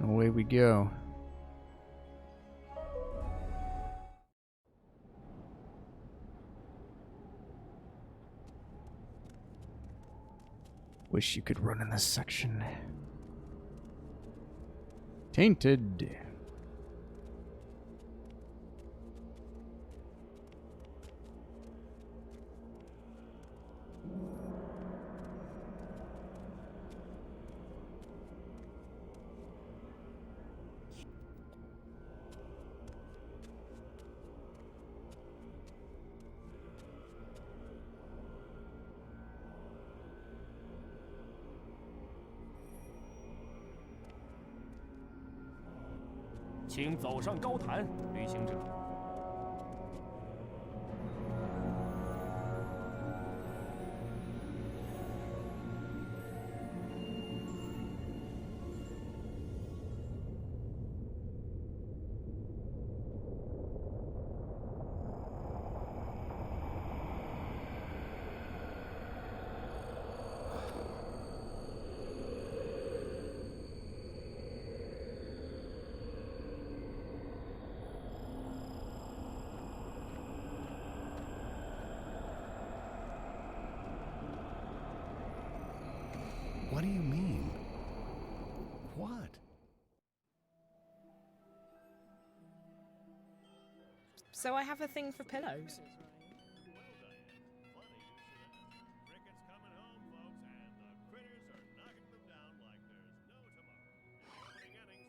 Away we go. Wish you could run in this section. Tainted.请走上高坛，旅行者。What do you mean? What? So I have a thing for pillows.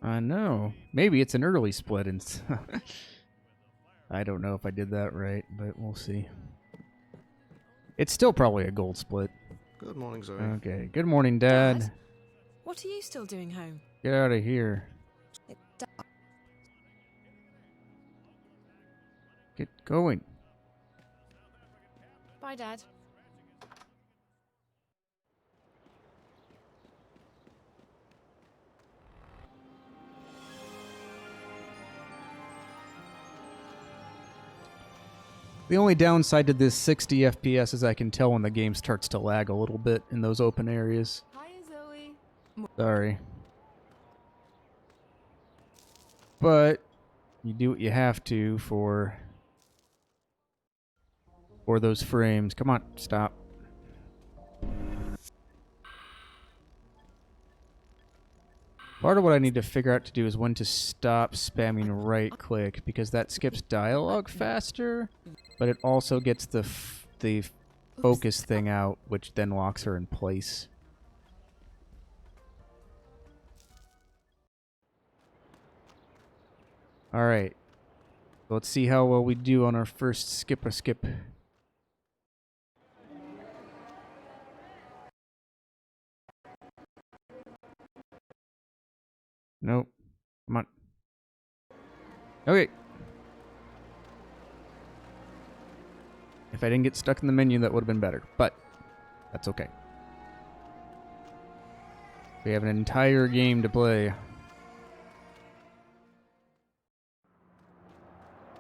I know. Maybe it's an early split, and I don't know if I did that right, but we'll see. It's still probably a gold split. Good morning, Zoe. Okay. Good morning, Dad. Dad? What are you still doing home? Get out of here. Get going. Bye, Dad. The only downside to this 60 FPS is I can tell when the game starts to lag a little bit in those open areas. Hi, Zoe. Sorry. But you do what you have to for those frames. Come on, stop. Part of what I need to figure out to do is when to stop spamming right click, because that skips dialogue faster, but it also gets the focus thing out, which then locks her in place. Alright. Let's see how well we do on our first skip. Nope. Come on. Okay. If I didn't get stuck in the menu, that would have been better, but that's okay. We have an entire game to play.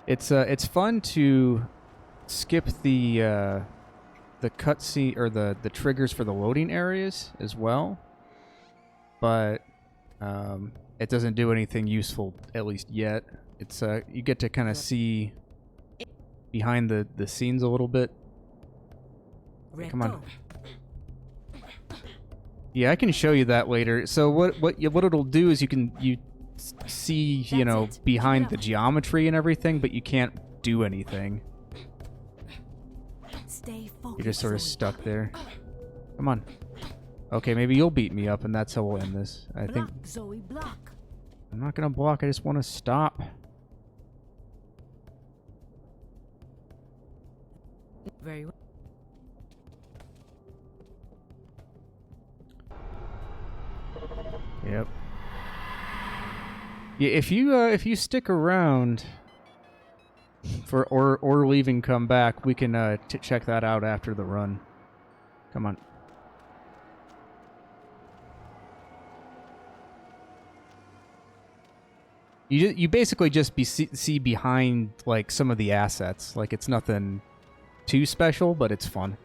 It's fun to skip the cutscene or the triggers for the loading areas as well, but it doesn't do anything useful, at least yet. It's you get to kind of see behind the scenes a little bit. Come on. Yeah, I can show you that later. So what it'll do is you see, you know, behind the geometry and everything, but you can't do anything. You're just sort of stuck there. Come on. Okay, maybe you'll beat me up, and that's how we'll end this. I think. Zoe, block. I'm not gonna block. I just want to stop. Very well. Yep. Yeah, if you stick around for or leave and come back, we can check that out after the run. Come on. You basically just see behind like some of the assets. Like it's nothing too special, but it's fun.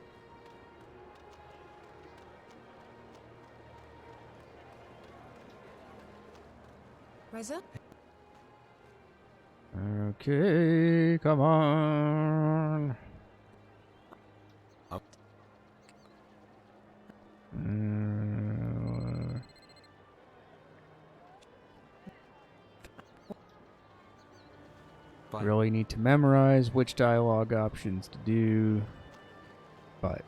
Reza? Okay, come on. Up. Fine. Really need to memorize which dialogue options to do, but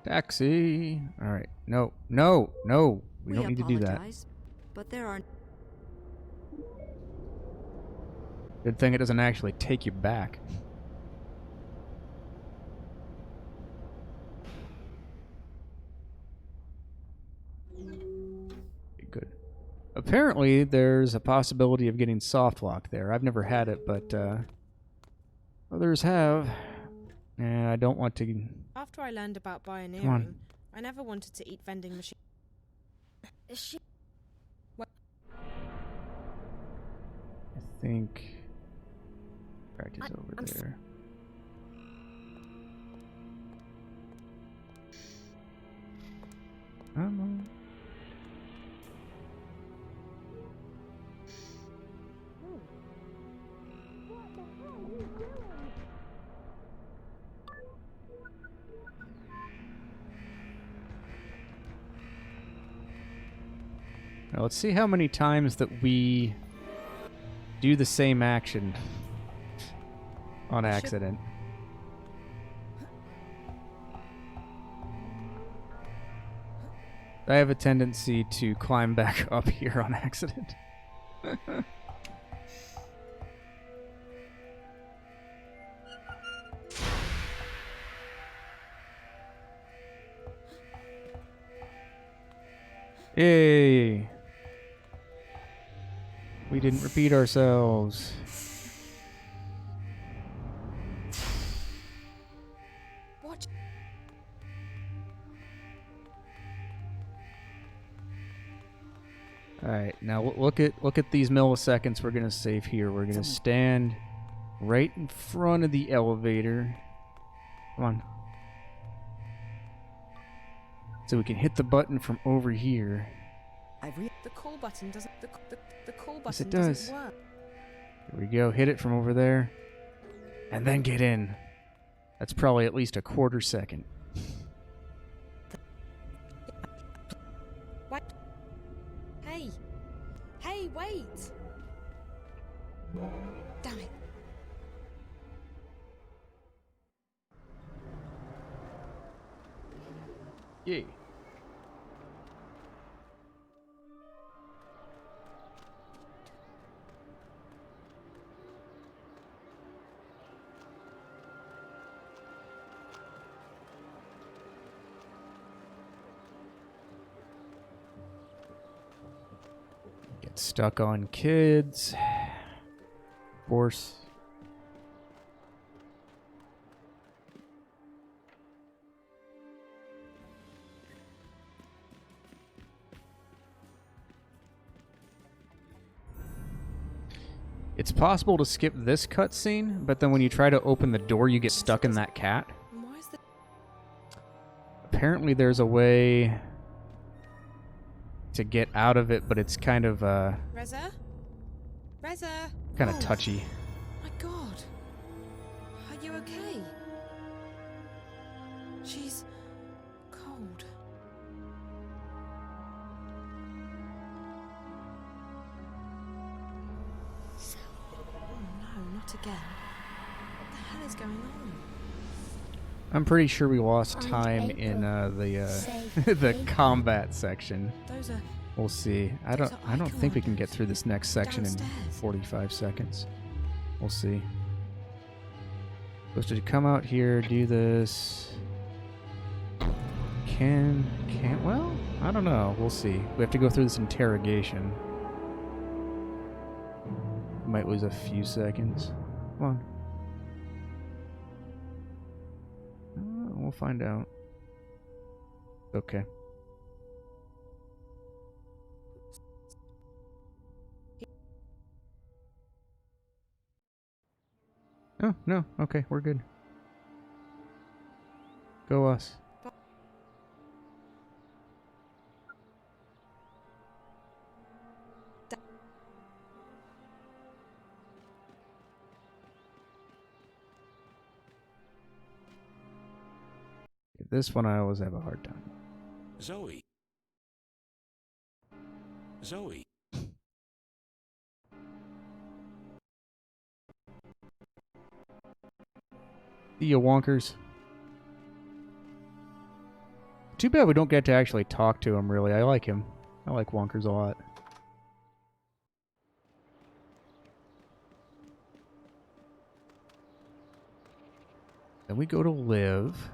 taxi. All right. No, no, no. We don't need to do that. But there are Good thing it doesn't actually take you back. Good. Apparently, there's a possibility of getting soft lock there. I've never had it, but others have. And I don't want to. After I learned about Come on. pioneering, I never wanted to eat vending machines. Is she? I think. Practice over there. Come on. Now let's see how many times that we do the same action on accident. I have a tendency to climb back up here on accident. Yay! We didn't repeat ourselves. What? All right, now look at these milliseconds. We're gonna save here. We're gonna stand right in front of the elevator. Come on. So we can hit the button from over here. The call button doesn't. The call button Yes, it does. doesn't work. Here we go. Hit it from over there, and then get in. That's probably at least a quarter second. What? Hey! Hey, wait! Damn it! Yay. Get stuck on kids. Of course. It's possible to skip this cutscene, but then when you try to open the door, you get stuck in that cat. Why is the Apparently there's a way to get out of it, but it's kind of Reza? Reza! kind of touchy. My God! Are you okay? She's cold. Oh no, not again. What the hell is going on? I'm pretty sure we lost time in the combat section. Those are We'll see. I don't think we can get through this next section in 45 seconds. We'll see. Supposed to come out here, do this. Can't, well, I don't know. We'll see. We have to go through this interrogation. Might lose a few seconds. Come on. We'll find out. Okay. Oh, no. Okay, we're good. Go us. This one I always have a hard time. Zoe. Zoe. See ya, wonkers. Too bad we don't get to actually talk to him, really. I like him. I like wonkers a lot. Then we go to live.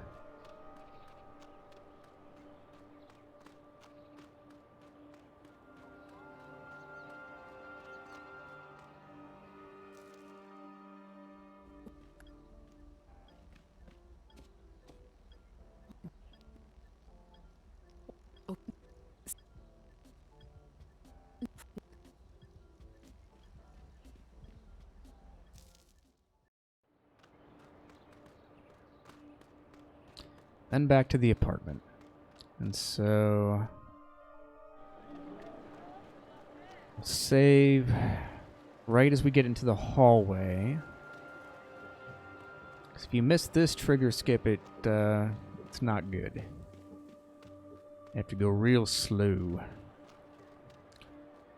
Then back to the apartment. And so... save right as we get into the hallway. 'Cause if you miss this trigger skip, it's not good. You have to go real slow.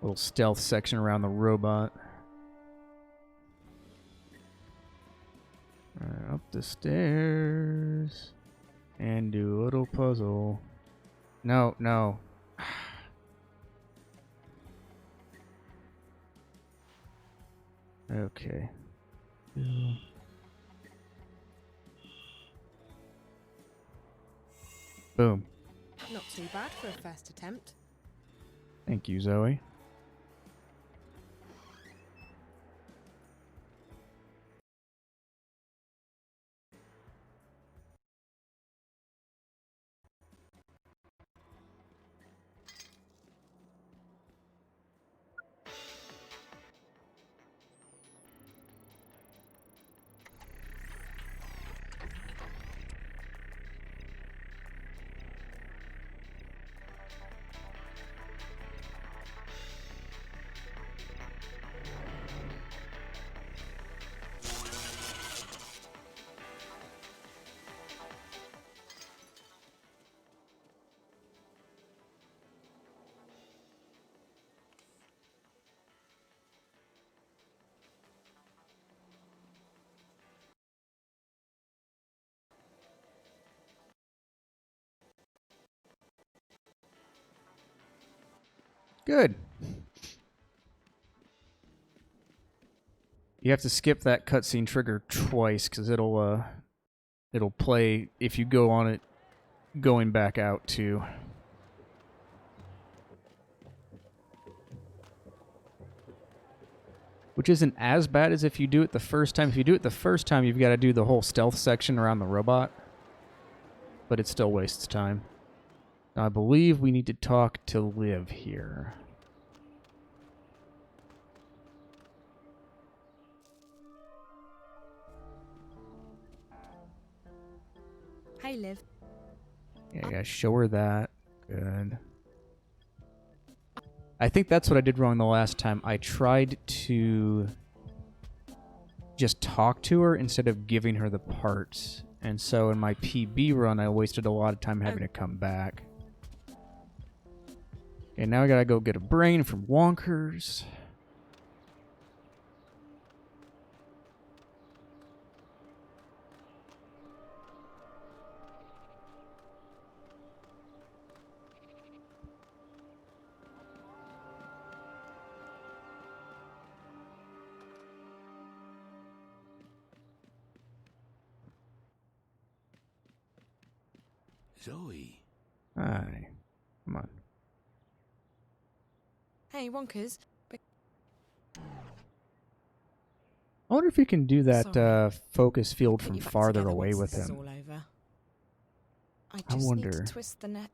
Little stealth section around the robot. Up the stairs. And do a little puzzle. No, no. Okay. Boom. Not too bad for a first attempt. Thank you, Zoe. Good. You have to skip that cutscene trigger twice because it'll play if you go on it going back out too. Which isn't as bad as if you do it the first time. If you do it the first time, you've got to do the whole stealth section around the robot. But it still wastes time. Now, I believe we need to talk to Liv here. Hey, Liv. Yeah, show her that. Good. I think that's what I did wrong the last time. I tried to just talk to her instead of giving her the parts. And so in my PB run, I wasted a lot of time having to come back. Okay, now I gotta go get a brain from Wonkers. Zoe. Hi. Come on. Hey, Wonkers. I wonder if you can do that Sorry. focus field Put from you back farther together away once with this is him. all over. I I just need wonder. to twist the neck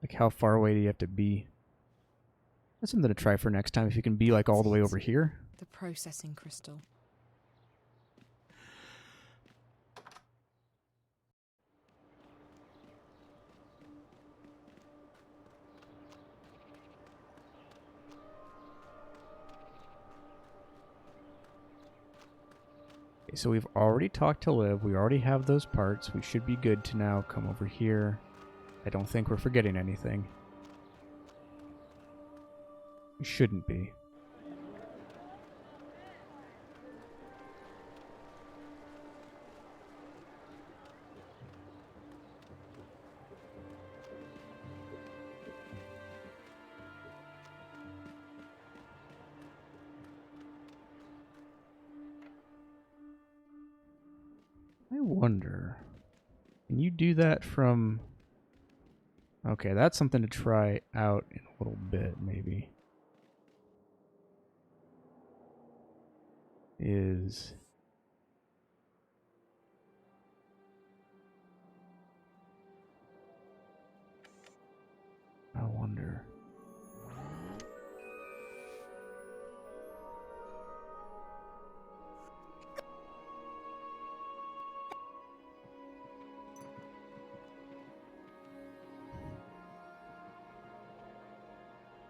Like, how far away do you have to be? That's something to try for next time. If you can be, like, all the way over here. the processing crystal. So we've already talked to Liv. We already have those parts. We should be good to now come over here. I don't think we're forgetting anything. We shouldn't be. I wonder, can you do that from... Okay, that's something to try out in a little bit, maybe. Is... I wonder...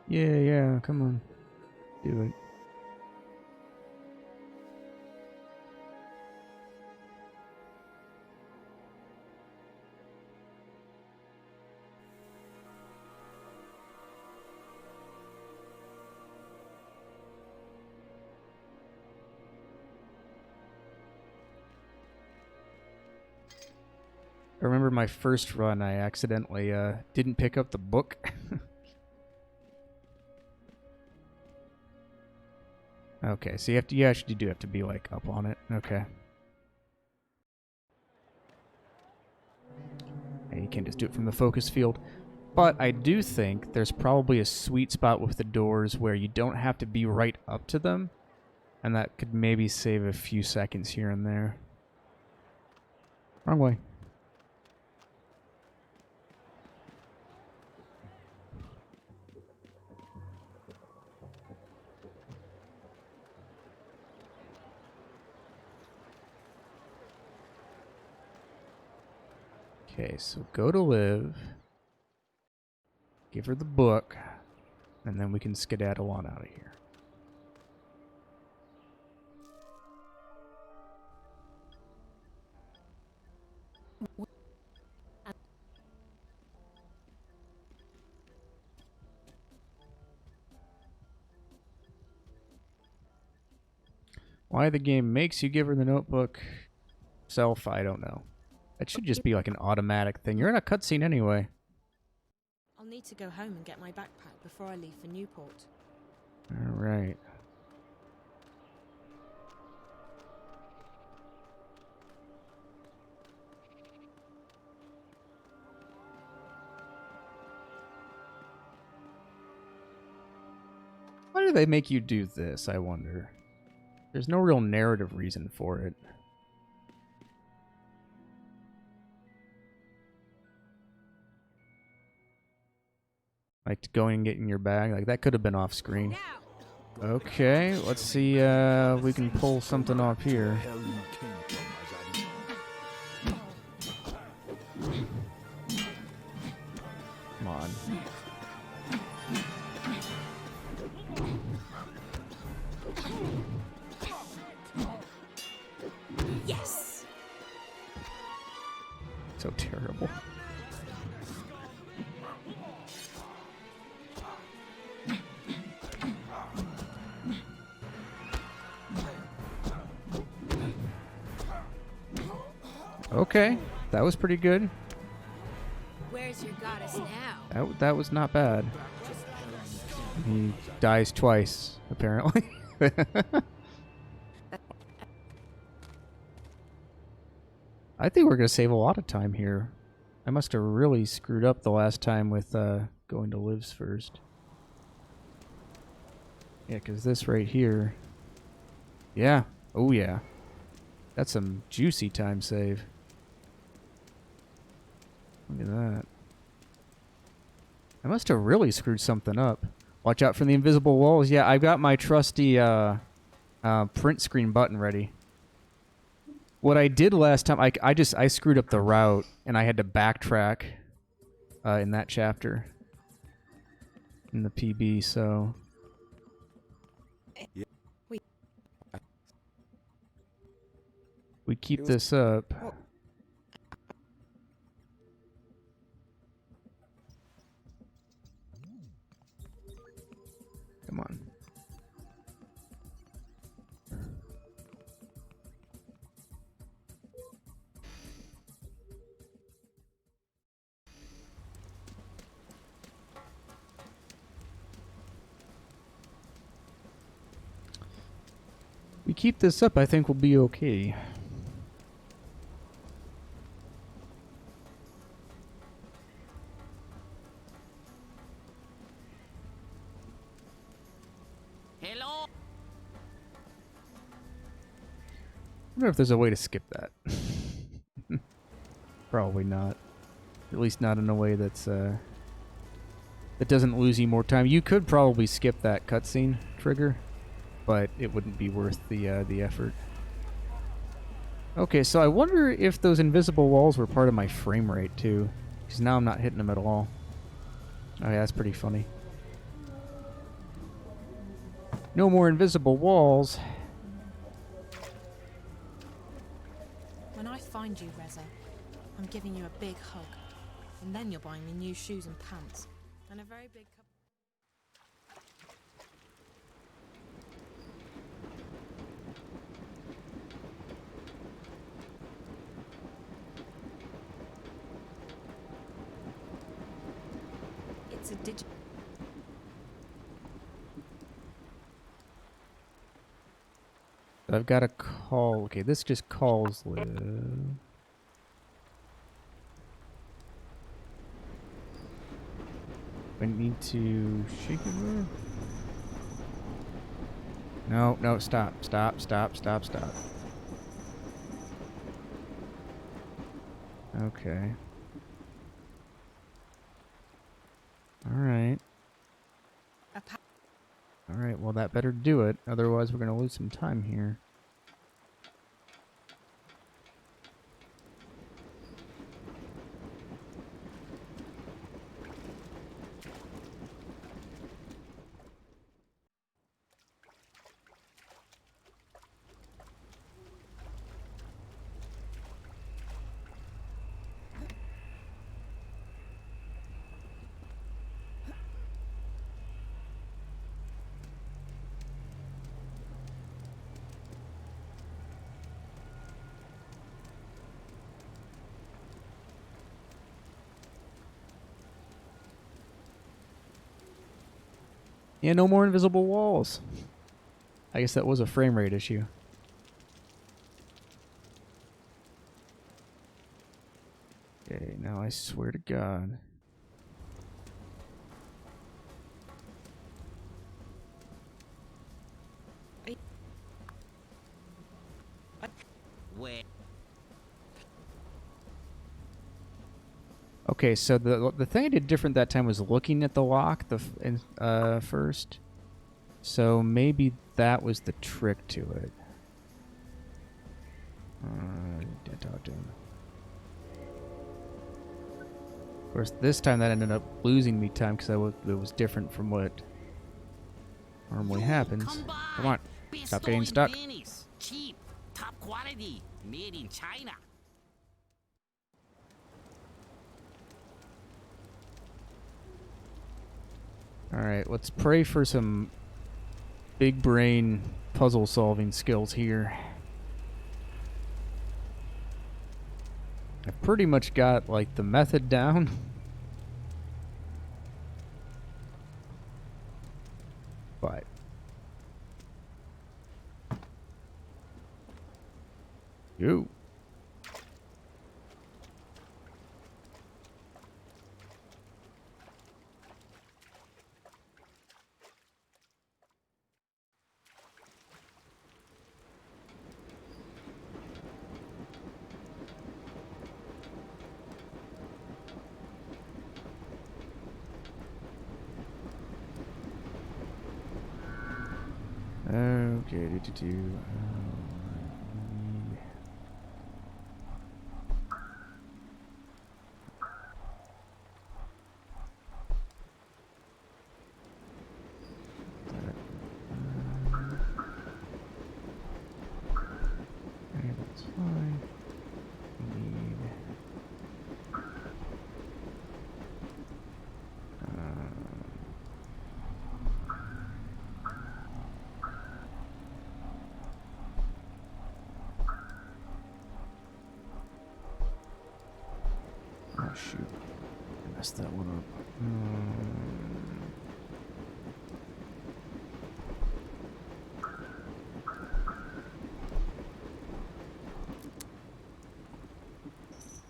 Yeah, come on. Do it. I remember my first run, I accidentally didn't pick up the book. Okay, so you actually do have to be like up on it. Okay. Yeah, you can't just do it from the focus field. But I do think there's probably a sweet spot with the doors where you don't have to be right up to them, and that could maybe save a few seconds here and there. Wrong way. Okay, so go to Liv, give her the book, and then we can skedaddle on out of here. Why the game makes you give her the notebook self, I don't know. It should just be like an automatic thing. You're in a cutscene anyway. I'll need to go home and get my backpack before I leave for Newport. All right. Why do they make you do this, I wonder? There's no real narrative reason for it. Like going and getting your bag, like that could have been off screen. Okay, let's see we can pull something off here. Come on. Yes. So terrible. Okay, that was pretty good. Where's your goddess now? That was not bad. He dies twice, apparently. I think we're going to save a lot of time here. I must have really screwed up the last time with going to Liv's first. Yeah, because this right here... Yeah. Oh, yeah. That's some juicy time save. Look at that. I must have really screwed something up. Watch out for the invisible walls. Yeah, I've got my trusty print screen button ready. What I did last time, I screwed up the route, and I had to backtrack in that chapter. In the PB, so... We keep this up. Come on. We keep this up, I think we'll be okay. Hello. I wonder if there's a way to skip that. Probably not. At least not in a way that's that doesn't lose you more time. You could probably skip that cutscene trigger, but it wouldn't be worth the effort. Okay, so I wonder if those invisible walls were part of my frame rate too, because now I'm not hitting them at all. Oh yeah, that's pretty funny. No more invisible walls. When I find you, Reza, I'm giving you a big hug. And then you're buying me new shoes and pants. And a very big cup. It's a digital. I've got to call. Okay, this just calls Liv. I need to shake it. No, no, stop, stop, stop, stop, stop. Okay. Alright. Alright, well that better do it. Otherwise we're gonna lose some time here. Yeah, no more invisible walls. I guess that was a frame rate issue. Okay, now I swear to God. Where? Okay, so the thing I did different that time was looking at the lock first. So maybe that was the trick to it. Didn't talk to him. Of course, this time that ended up losing me time because it was different from what normally happens. Come on, stop getting stuck. Cheap, top quality, made in China. Alright, let's pray for some big brain puzzle solving skills here. I've pretty much got like the method down. But you. Okay, okay, that's fine. shoot. I messed that one up.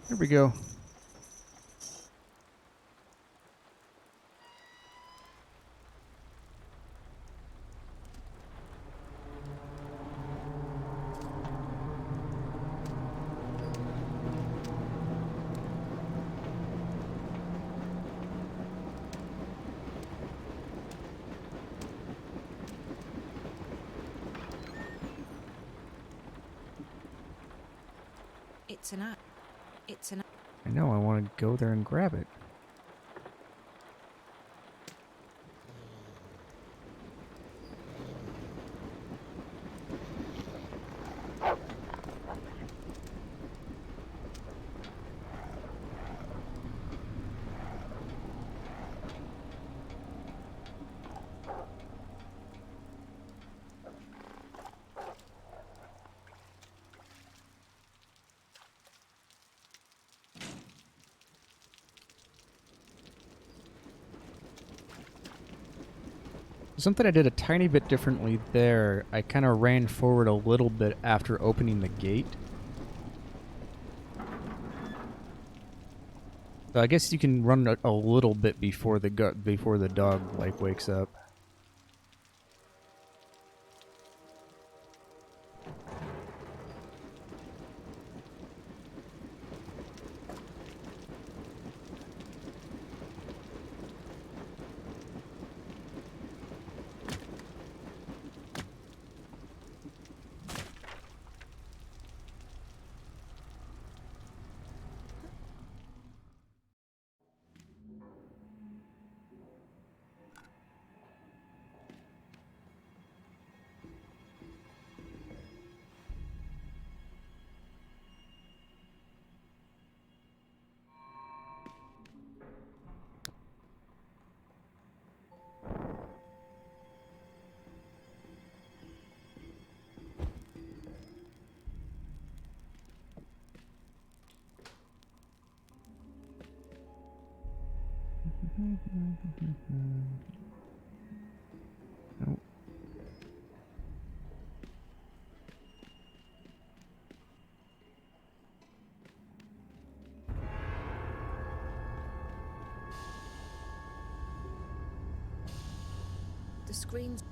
Here we go. It's an act. It's an. I know, I want to go there and grab it. Something I did a tiny bit differently there, I kind of ran forward a little bit after opening the gate. So I guess you can run a little bit before the dog like wakes up. Nope. The screens.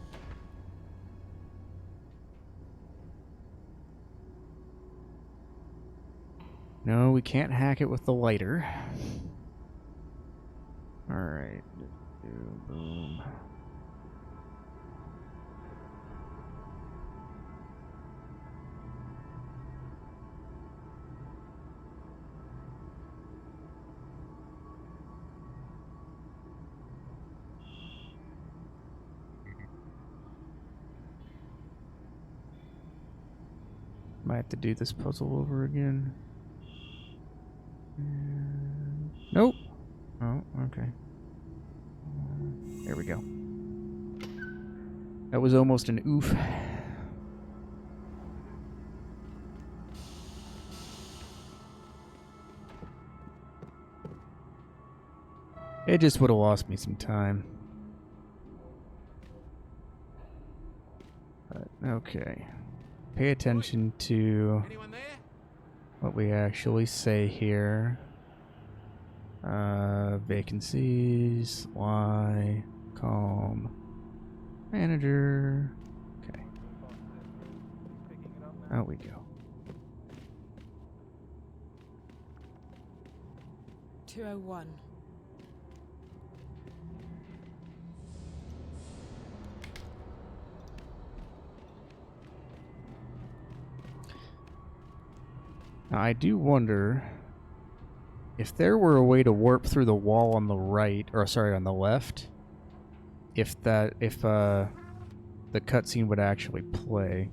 No, we can't hack it with the lighter. Alright. Boom. Might have to do this puzzle over again. Nope. Oh, okay. There we go. That was almost an oof. It just would have lost me some time. But, okay. Pay attention to Anyone there? what we actually say here. Vacancies, Y, calm, manager. Okay. Out we go. 201. Now I do wonder if there were a way to warp through the wall on the right, or sorry, on the left, if the cutscene would actually play.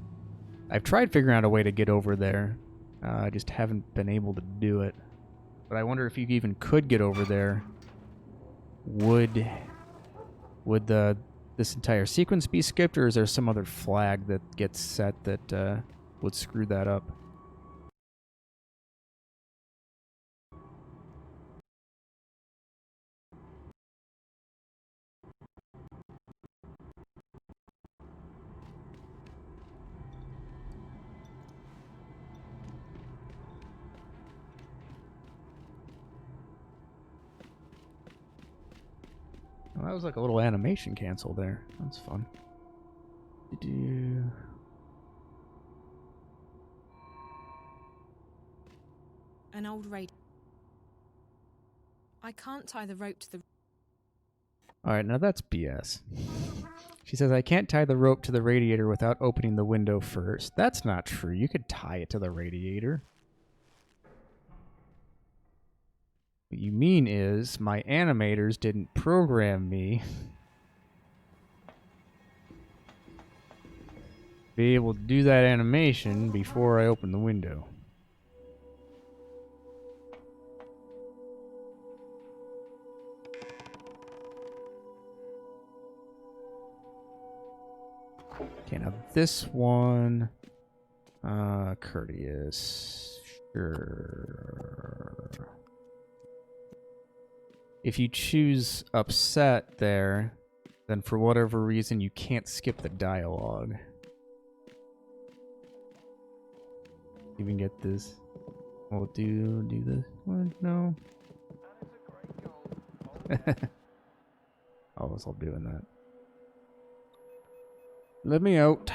I've tried figuring out a way to get over there. I just haven't been able to do it. But I wonder if you even could get over there. Would this entire sequence be skipped, or is there some other flag that gets set that would screw that up? that was like a little animation cancel there. That's fun. An old radio. I can't tie the rope to the... Alright, now that's BS. She says, I can't tie the rope to the radiator without opening the window first. That's not true. You could tie it to the radiator. What you mean is, my animators didn't program me be able to do that animation before I open the window. Okay, now this one, courteous, sure. If you choose upset there, then for whatever reason you can't skip the dialogue. Even get this. We'll do this one? No. I was all doing that. Let me out.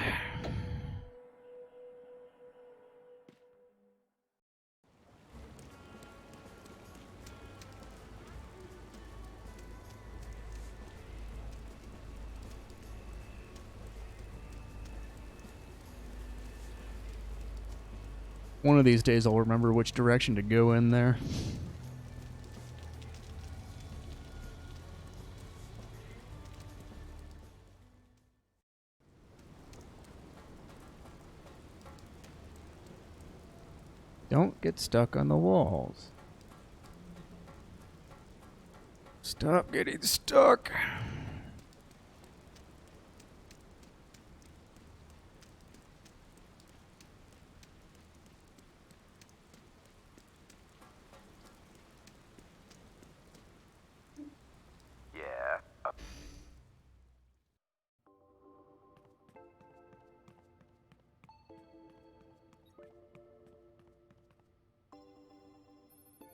One of these days I'll remember which direction to go in there. Don't get stuck on the walls. Stop getting stuck.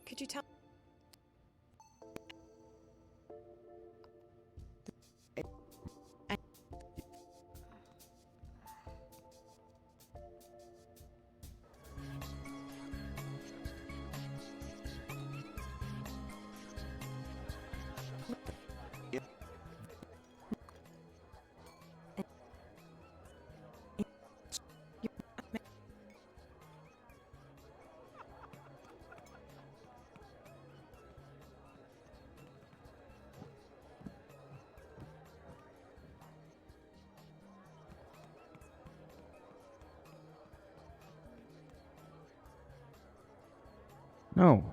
Could you tell... No.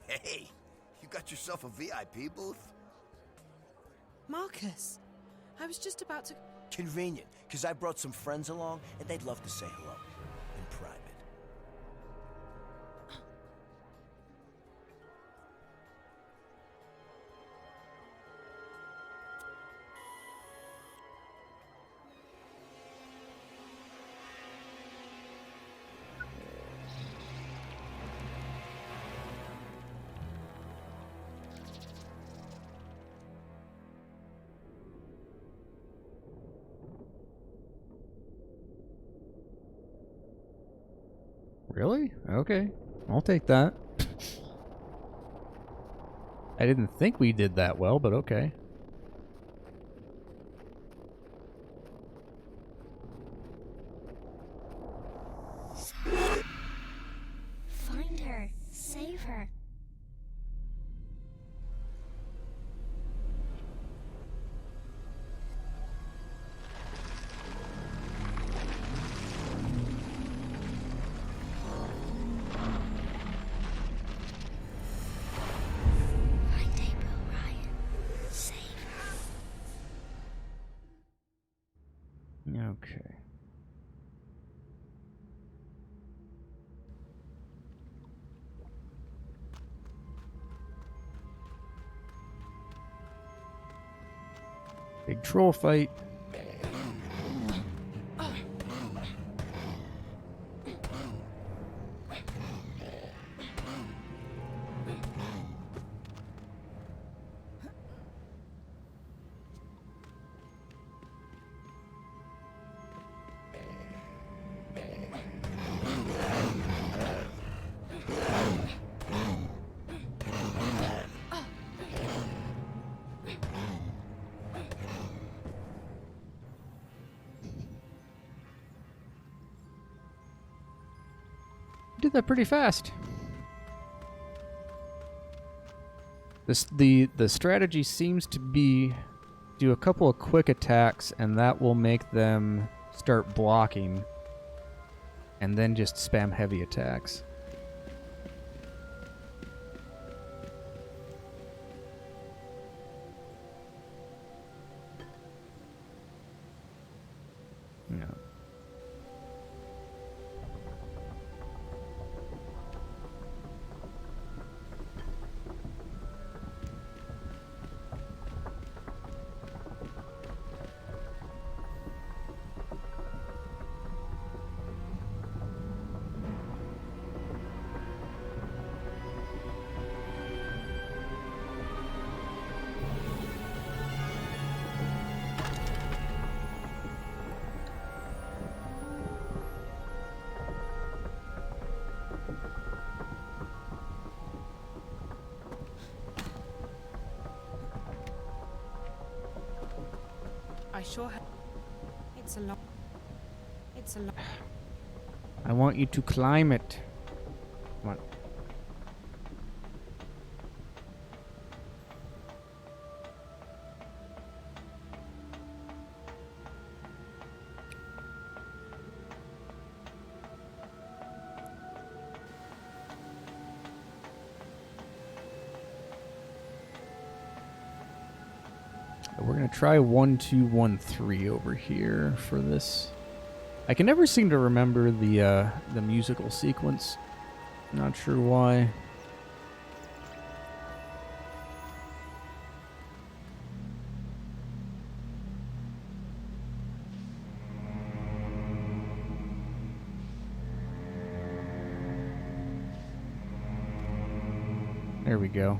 Hey, you got yourself a VIP booth? Marcus, I was just about to... Convenient, because I brought some friends along, and they'd love to say hello. In private. Really? Okay. I'll take that. I didn't think we did that well, but okay. Find her. Save her. Find April Ryan. Save her. Okay. Big troll fight. did that pretty fast. The strategy seems to be do a couple of quick attacks, and that will make them start blocking, and then just spam heavy attacks. Yeah. I sure have. It's a lot. It's a lot. I want you to climb it. Come on. We're going to try 1, 2, 1, 3 over here for this. I can never seem to remember the musical sequence. Not sure why. There we go.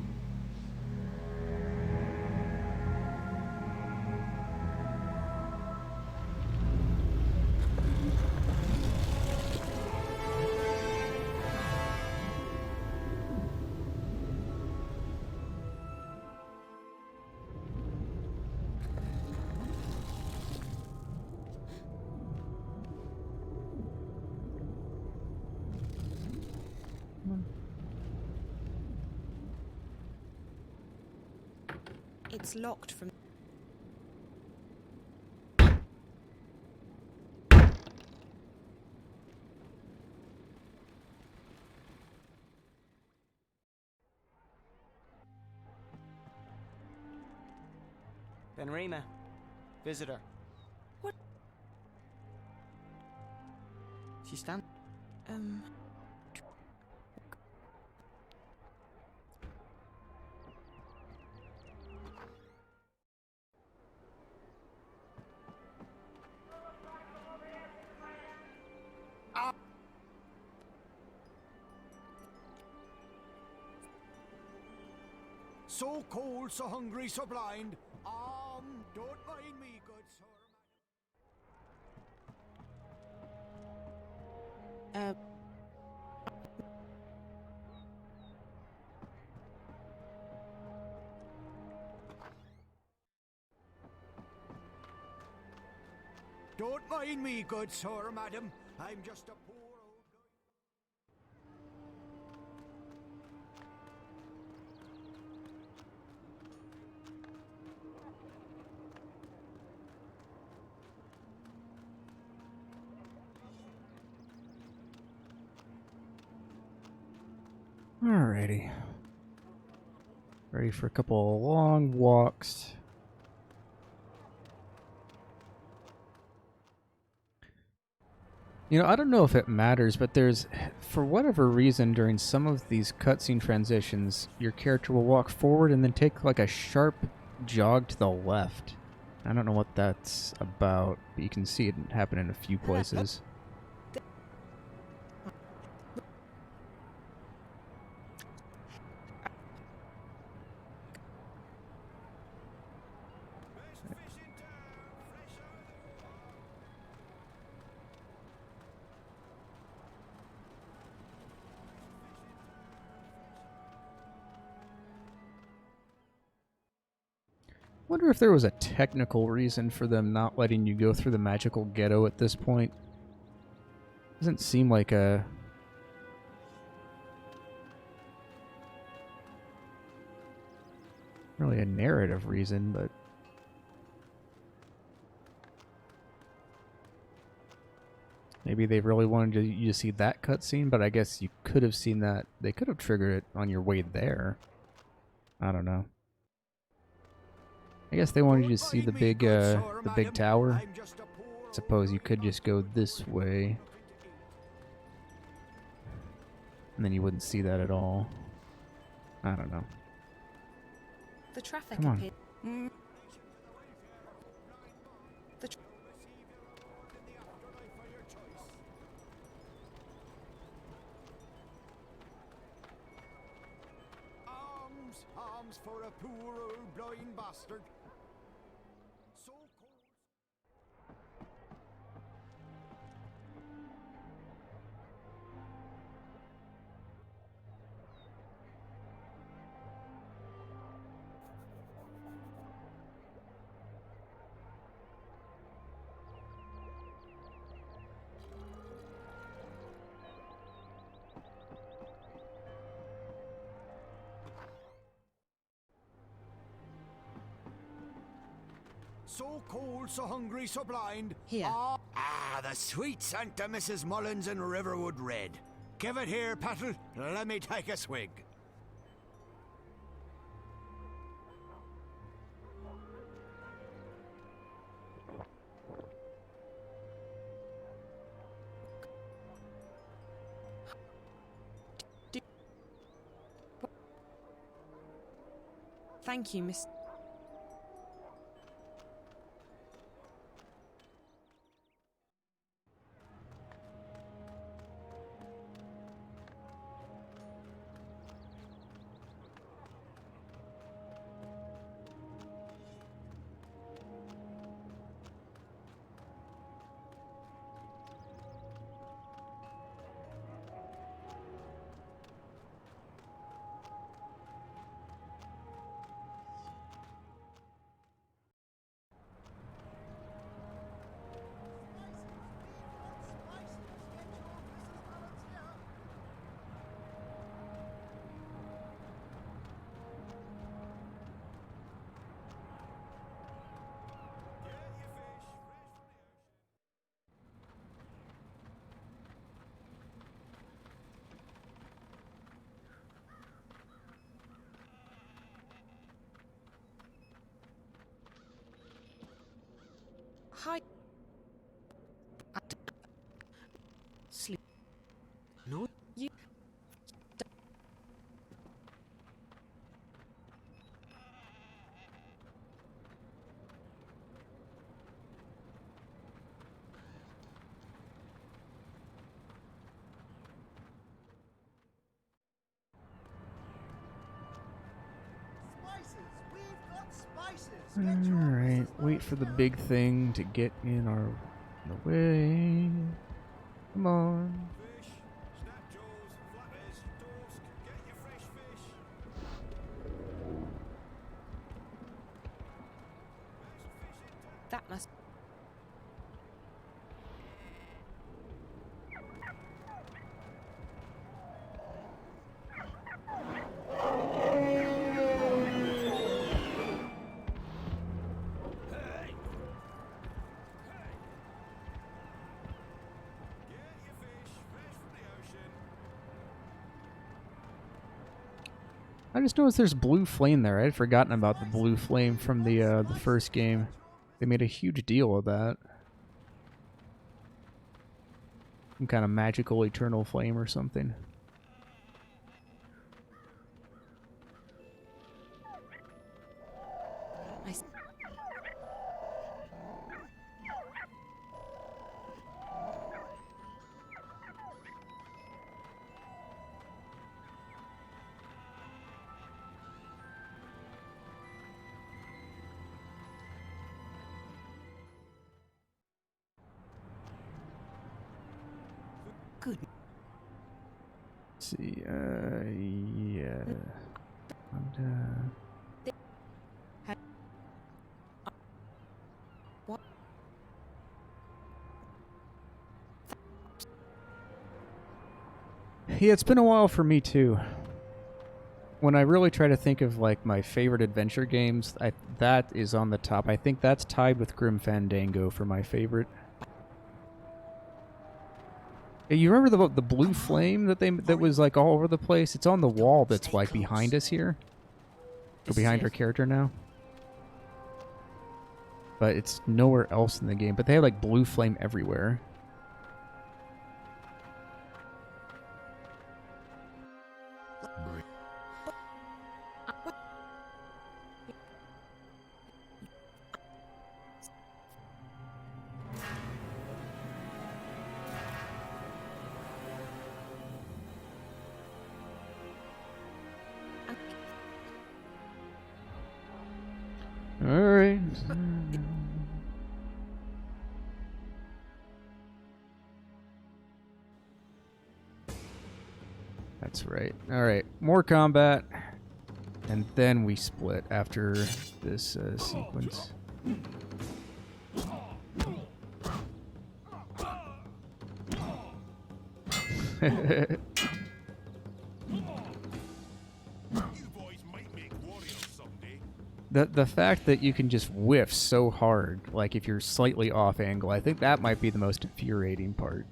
It's locked from. Benrima, visitor. What? She stand. So cold, so hungry, so blind. Don't mind me, good sir. Don't mind me, good sir, madam. I'm just a poor old Alrighty. Ready for a couple of long walks. You know, I don't know if it matters, but there's, for whatever reason, during some of these cutscene transitions, your character will walk forward and then take like a sharp jog to the left. I don't know what that's about, but you can see it happen in a few places. Wonder if there was a technical reason for them not letting you go through the magical ghetto at this point. Doesn't seem like a really a narrative reason, but maybe they really wanted you to see that cutscene, but I guess you could have seen that. They could have triggered it on your way there. I don't know. I guess they wanted you to see the big tower. Suppose you could just go this way, and then you wouldn't see that at all. I don't know. The traffic Come on. appears. Alms for a poor old blind bastard. So cold. So cold, so hungry, so blind. Here. The sweet scent of Mrs. Mullins and Riverwood Red. Give it here, Petal. Let me take a swig. Thank you, Miss. Hi. Sleep. No. You. Alright, wait for the big thing to get in our the way. Come on. Fish, snapjaws, flatheads, toast. Get your fresh fish. That must. I just noticed there's blue flame there. I had forgotten about the blue flame from the first game. They made a huge deal of that. Some kind of magical eternal flame or something. I s- Good. Let's see, yeah. And, What? yeah, it's been a while for me too. when I really try to think of like my favorite adventure games, that is on the top. I think that's tied with Grim Fandango for my favorite. Hey, you remember the blue flame that was like all over the place? It's on the wall that's like behind us here. Or behind our character now. But it's nowhere else in the game. But they have like blue flame everywhere. Alright. That's right. Alright, more combat. And then we split after this sequence. The fact that you can just whiff so hard, like if you're slightly off angle, I think that might be the most infuriating part.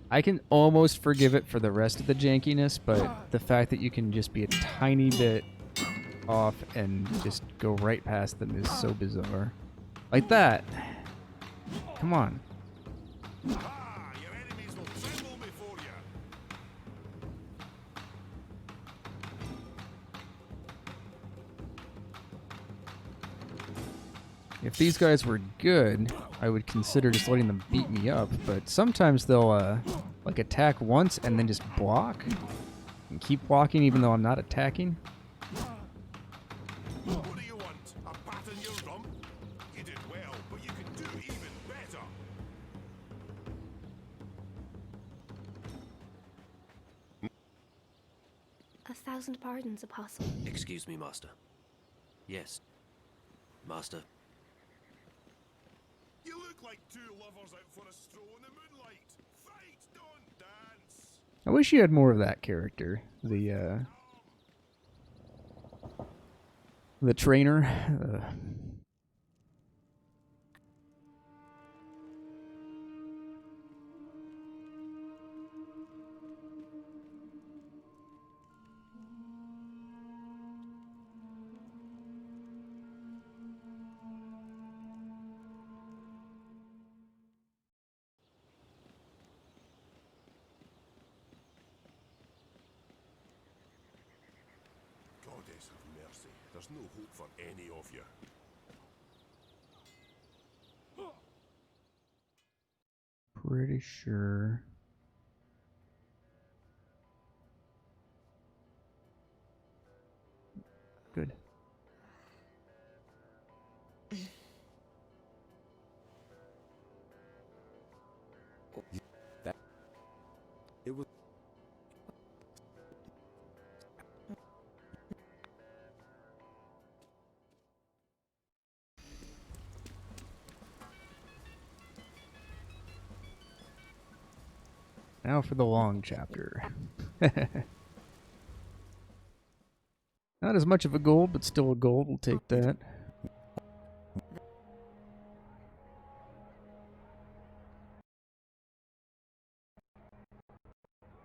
I can almost forgive it for the rest of the jankiness, but the fact that you can just be a tiny bit off and just go right past them is so bizarre. Like that. Come on. If these guys were good, I would consider just letting them beat me up, but sometimes they'll like attack once and then just block and keep walking even though I'm not attacking. What do you want? A pat on your rump? You did well, but you can do even better. 1,000 pardons, Apostle. Excuse me, Master. Yes. Master. You look like two lovers out for a stroll in the moonlight. Fight, don't dance. I wish you had more of that character. The trainer. Goddess have mercy. There's no hope for any of you. Pretty sure. Good. It was. Now for the long chapter. Not as much of a gold, but still a gold. We'll take that.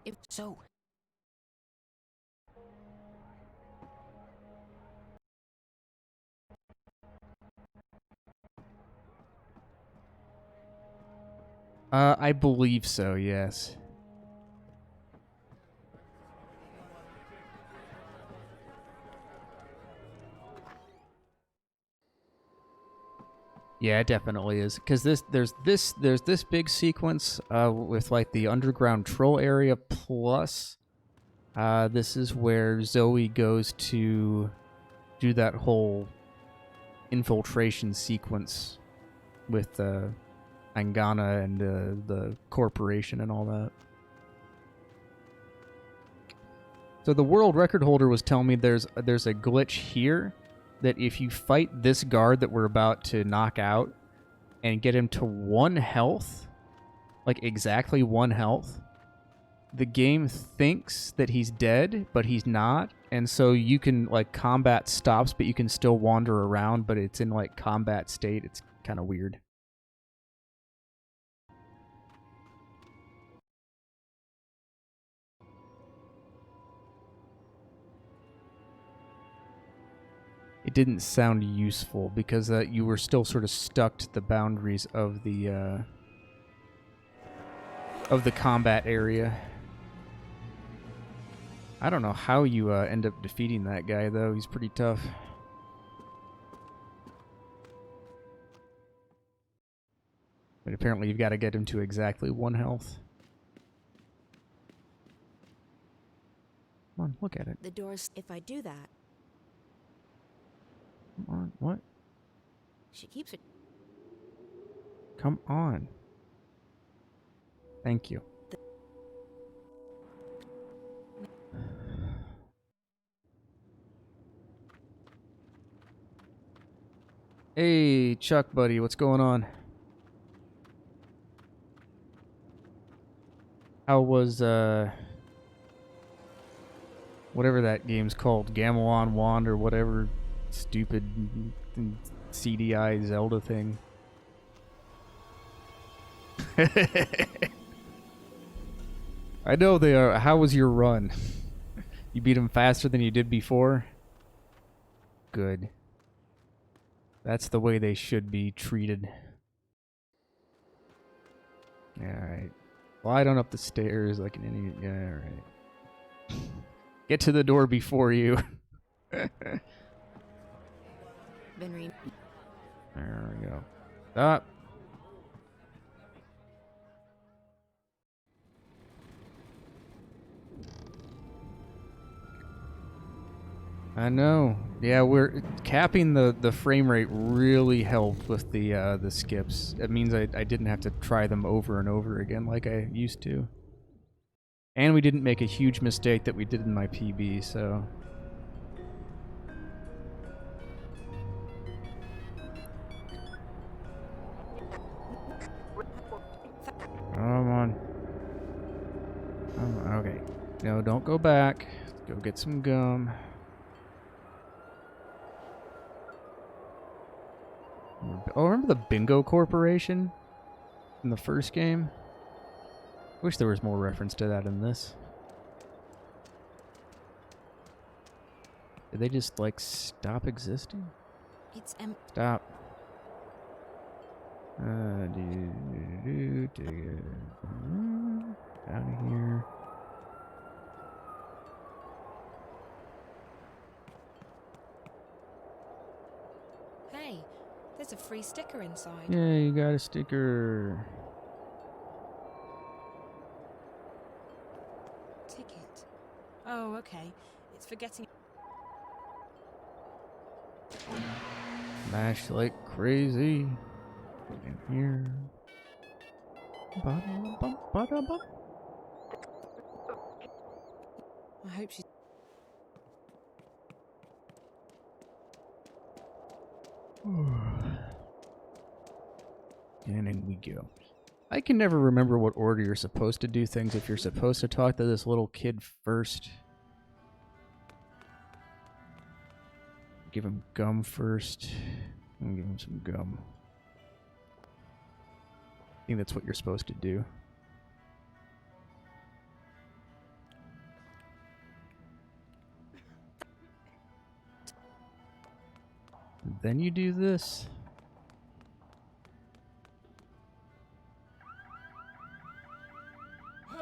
If so, I believe so, yes. Yeah, it definitely is. Because there's this big sequence with like the underground troll area plus this is where Zoe goes to do that whole infiltration sequence with Angana and the corporation and all that. So the world record holder was telling me there's a glitch here that if you fight this guard that we're about to knock out and get him to 1 health, like exactly 1 health, the game thinks that he's dead, but he's not, and so you can, like, combat stops, but you can still wander around, but it's in, like, combat state. It's kind of weird. It didn't sound useful because you were still sort of stuck to the boundaries of the combat area. I don't know how you end up defeating that guy, though. He's pretty tough. But apparently you've got to get him to exactly 1 health. Come on, look at it. The doors, if I do that, Come on, what? she keeps it. Come on. Thank you. Hey, Chuck, buddy, what's going on? How was, whatever that game's called, Gamelon Wand or whatever stupid CDI Zelda thing? I know they are. How was your run? You beat them faster than you did before? Good. That's the way they should be treated. Alright. Slide on up the stairs like an idiot. Yeah, alright. Get to the door before you. Been re- There we go. Stop. I know. Yeah, we're capping the frame rate really helped with the skips. It means I didn't have to try them over and over again like I used to. And we didn't make a huge mistake that we did in my PB, so... Come on. Oh, okay. No, don't go back. Let's go get some gum. Oh, remember the Bingo Corporation in the first game? Wish there was more reference to that in this. Did they just, like, stop existing? It's Stop. Out of here. Hey, there's a free sticker inside. Yeah, you got a sticker. Ticket. Oh, okay. It's for getting. Smash like crazy. In here. Ba-da-bum, ba-da-bum. I hope she's. And in we go. I can never remember what order you're supposed to do things. If you're supposed to talk to this little kid first. Give him gum first. And give him some gum. I think that's what you're supposed to do. Then you do this.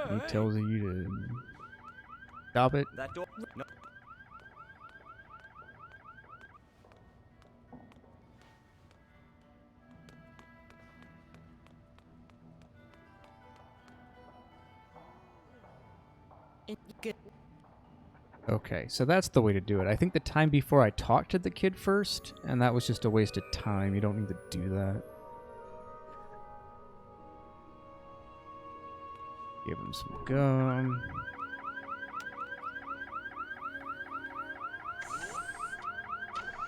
He tells you to stop it. That door. No. Okay, so that's the way to do it. I think the time before I talked to the kid first, and that was just a waste of time. You don't need to do that. Give him some gum.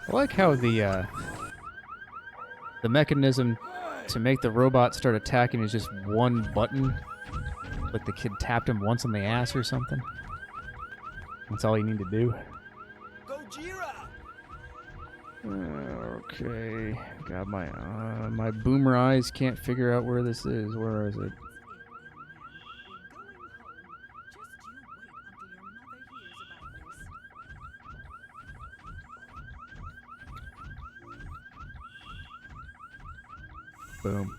I like how the mechanism to make the robot start attacking is just one button. Like the kid tapped him once on the ass or something. That's all you need to do. Gojira! Okay. God, my boomer eyes can't figure out where this is. Where is it? Boom.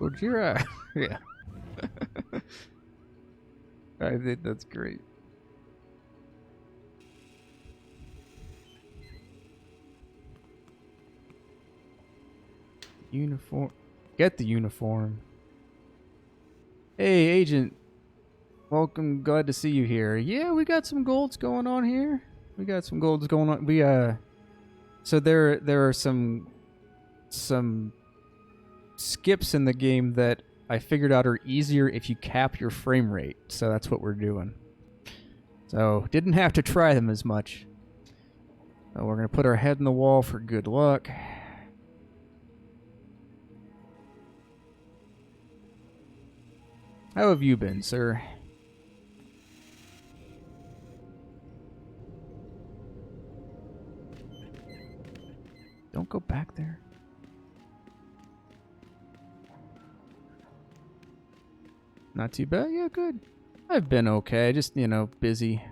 Gojira! Yeah. I think that's great. Uniform. Get the uniform. Hey, Agent. Welcome. Glad to see you here. Yeah, we got some golds going on here. We got some golds going on. So there are some skips in the game that I figured out are easier if you cap your frame rate. So that's what we're doing. So didn't have to try them as much. We're gonna put our head in the wall for good luck. How have you been, sir? Don't go back there. Not too bad. Yeah, good. I've been okay. Just, you know, busy.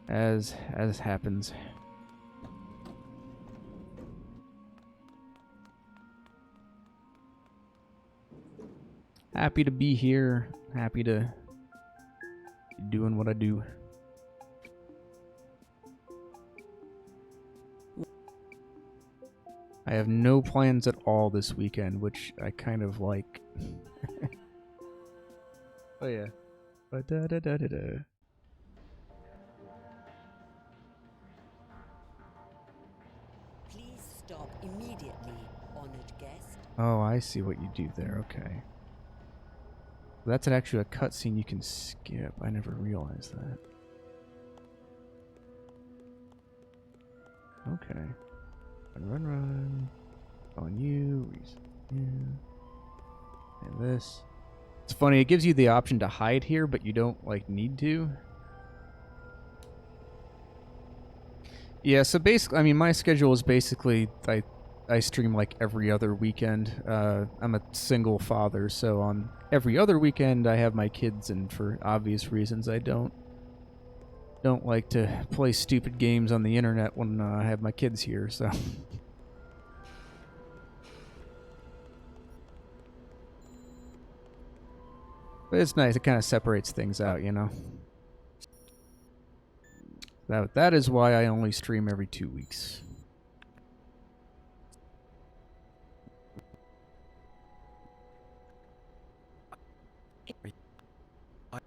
As happens. Happy to be here. Happy to be doing what I do. I have no plans at all this weekend, which I kind of like. Oh yeah. Ba-da-da-da-da-da. Please stop immediately, honored guest. Oh, I see what you do there. Okay. That's actually a cutscene you can skip. I never realized that. Okay. Run. On you. And this. It's funny, it gives you the option to hide here, but you don't, like, need to. Yeah, so basically, I mean, my schedule is basically, I stream, like, every other weekend. I'm a single father, so on every other weekend I have my kids, and for obvious reasons I don't like to play stupid games on the internet when I have my kids here, so... But it's nice. It kind of separates things out, you know. That is why I only stream every 2 weeks. All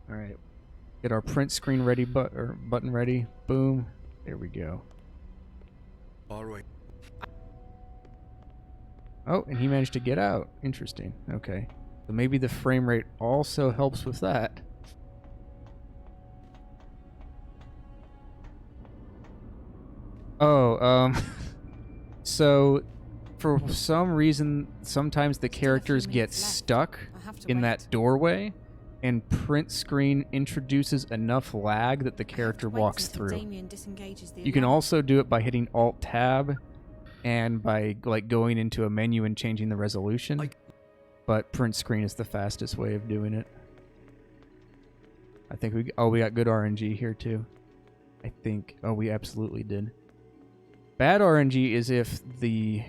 right. Get our print screen ready, button ready. Boom. There we go. All right. Oh, and he managed to get out. Interesting. Okay. So maybe the frame rate also helps with that. Oh, so for some reason, sometimes the characters get stuck in that doorway, and print screen introduces enough lag that the character walks through. You can also do it by hitting Alt-Tab and by like going into a menu and changing the resolution. But print screen is the fastest way of doing it. I think we got good RNG here too. I think we absolutely did. Bad RNG is if the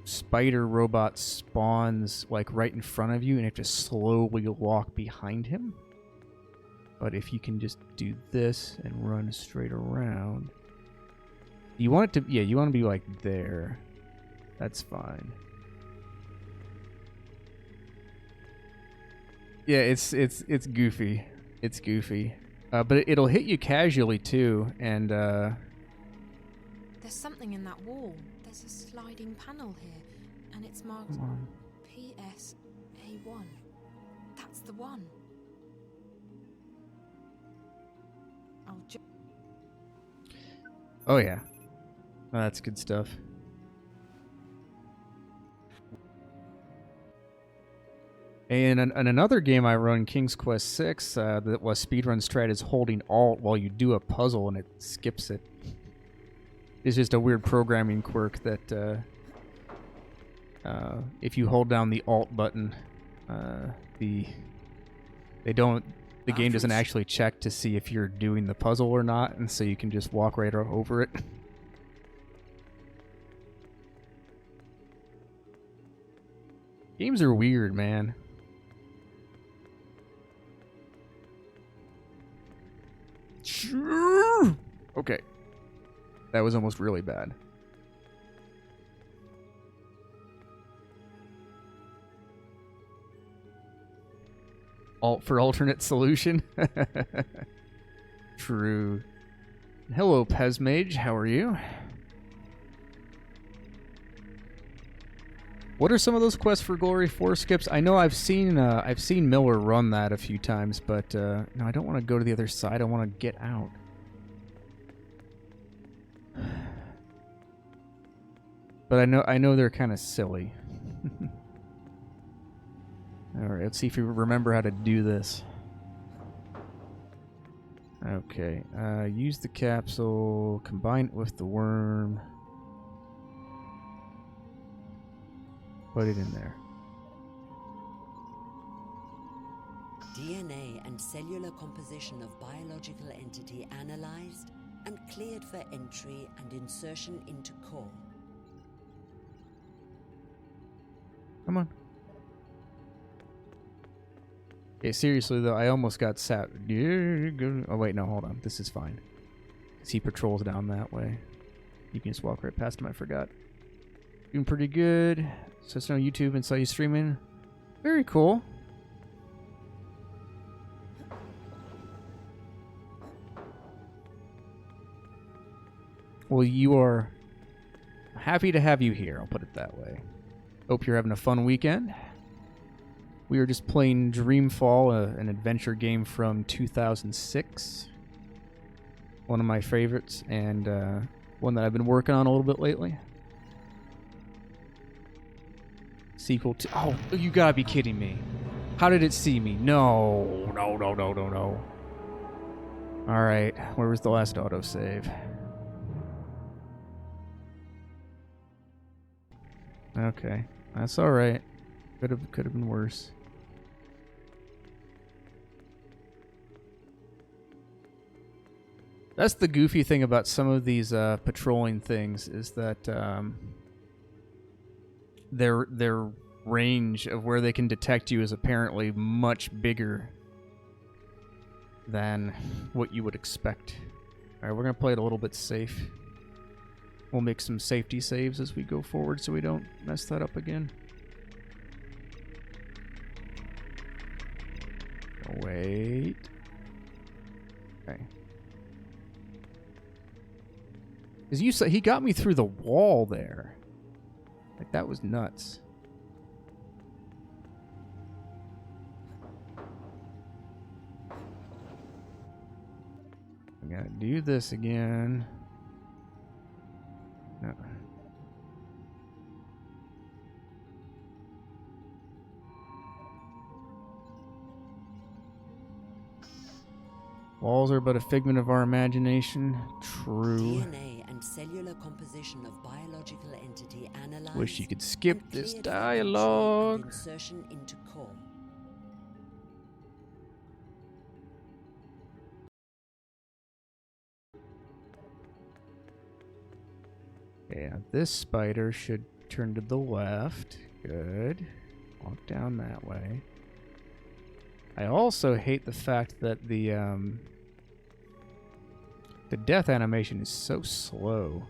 spider robot spawns like right in front of you and you have to slowly walk behind him. But if you can just do this and run straight around, you want it to, yeah, you want to be like there. That's fine. Yeah, it's goofy. It's goofy. But it'll hit you casually too, and There's something in that wall. There's a sliding panel here, and it's marked PSA1. That's the one. Oh yeah. Oh, that's good stuff. And another game I run, King's Quest 6, that was speedrun strat is holding Alt while you do a puzzle and it skips it. It's just a weird programming quirk that if you hold down the Alt button, the game doesn't actually check to see if you're doing the puzzle or not, and so you can just walk right over it. Games are weird, man. Okay. That was almost really bad. Alt for alternate solution? True. Hello, Pesmage. How are you? What are some of those quests for Glory 4 skips? I know I've seen Miller run that a few times, but no, I don't want to go to the other side. I want to get out. But I know they're kind of silly. All right, let's see if you remember how to do this. Okay, use the capsule, combine it with the worm. Put it in there. DNA and cellular composition of biological entity analyzed and cleared for entry and insertion into core. Come on. Okay, seriously though, I almost got sat. Oh wait, no, hold on. This is fine. He patrols down that way. You can just walk right past him. I forgot. Doing pretty good. Says no YouTube and saw you streaming. Very cool. Well, you are happy to have you here. I'll put it that way. Hope you're having a fun weekend. We were just playing Dreamfall, an adventure game from 2006. One of my favorites, and one that I've been working on a little bit lately. Sequel to... Oh, you gotta be kidding me. How did it see me? No. No, no, no, no, no. Alright, where was the last autosave? Okay, that's alright. Could have been worse. That's the goofy thing about some of these patrolling things is that their range of where they can detect you is apparently much bigger than what you would expect. All right, we're gonna play it a little bit safe. We'll make some safety saves as we go forward so we don't mess that up again. Wait. Okay. Because you said he got me through the wall there. Like, that was nuts. I gotta do this again. No. Walls are but a figment of our imagination. True. DNA and cellular composition of biological entity analyzed. Wish you could skip and this cleared for dialogue. entry and insertion into core. Yeah, this spider should turn to the left. Good. Walk down that way. I also hate the fact that the death animation is so slow.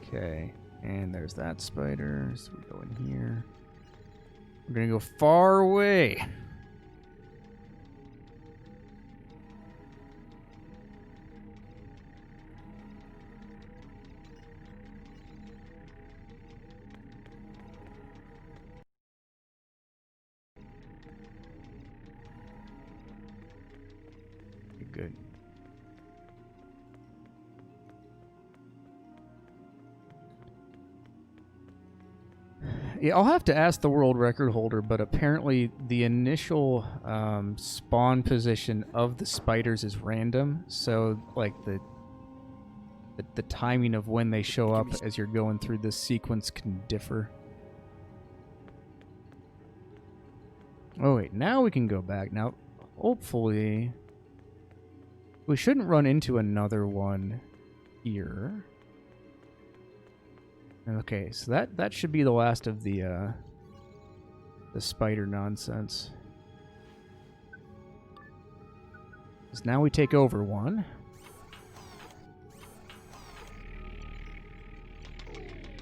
Okay, and there's that spider. So we go in here. We're gonna go far away. Good. Yeah, I'll have to ask the world record holder, but apparently the initial spawn position of the spiders is random, so like the timing of when they show up as you're going through this sequence can differ. Oh wait, now we can go back. Now, hopefully, we shouldn't run into another one here. Okay, so that should be the last of the spider nonsense. 'Cause now we take over one.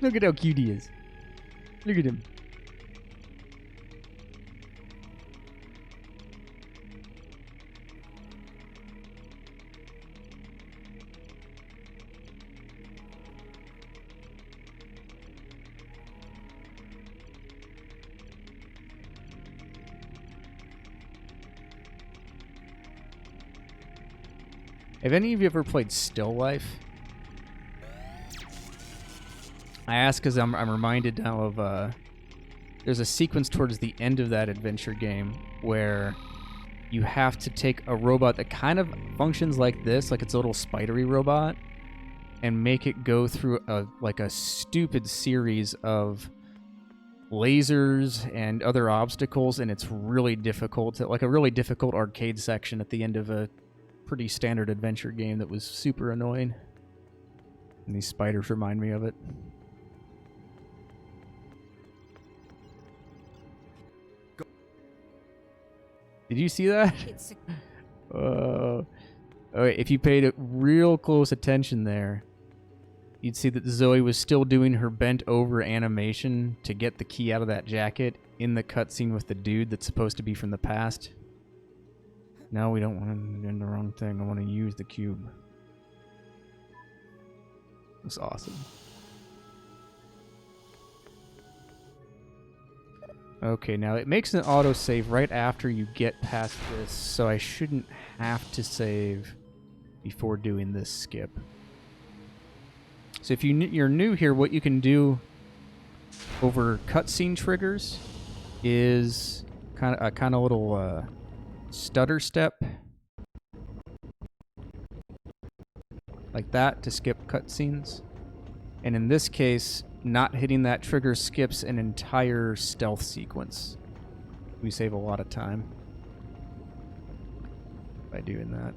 Look at how cute he is. Look at him. Have any of you ever played Still Life? I ask because I'm reminded now of there's a sequence towards the end of that adventure game where you have to take a robot that kind of functions like this, like it's a little spidery robot, and make it go through a stupid series of lasers and other obstacles, and it's really difficult, like a really difficult arcade section at the end of a pretty standard adventure game that was super annoying. And these spiders remind me of it. Did you see that? Okay, if you paid real close attention there, you'd see that Zoe was still doing her bent over animation to get the key out of that jacket in the cutscene with the dude that's supposed to be from the past. No, we don't want to do the wrong thing. I want to use the cube. That's awesome. Okay, now it makes an autosave right after you get past this, so I shouldn't have to save before doing this skip. So if you're new here, what you can do over cutscene triggers is kind of little stutter step like that to skip cutscenes. And in this case, not hitting that trigger skips an entire stealth sequence. We save a lot of time by doing that.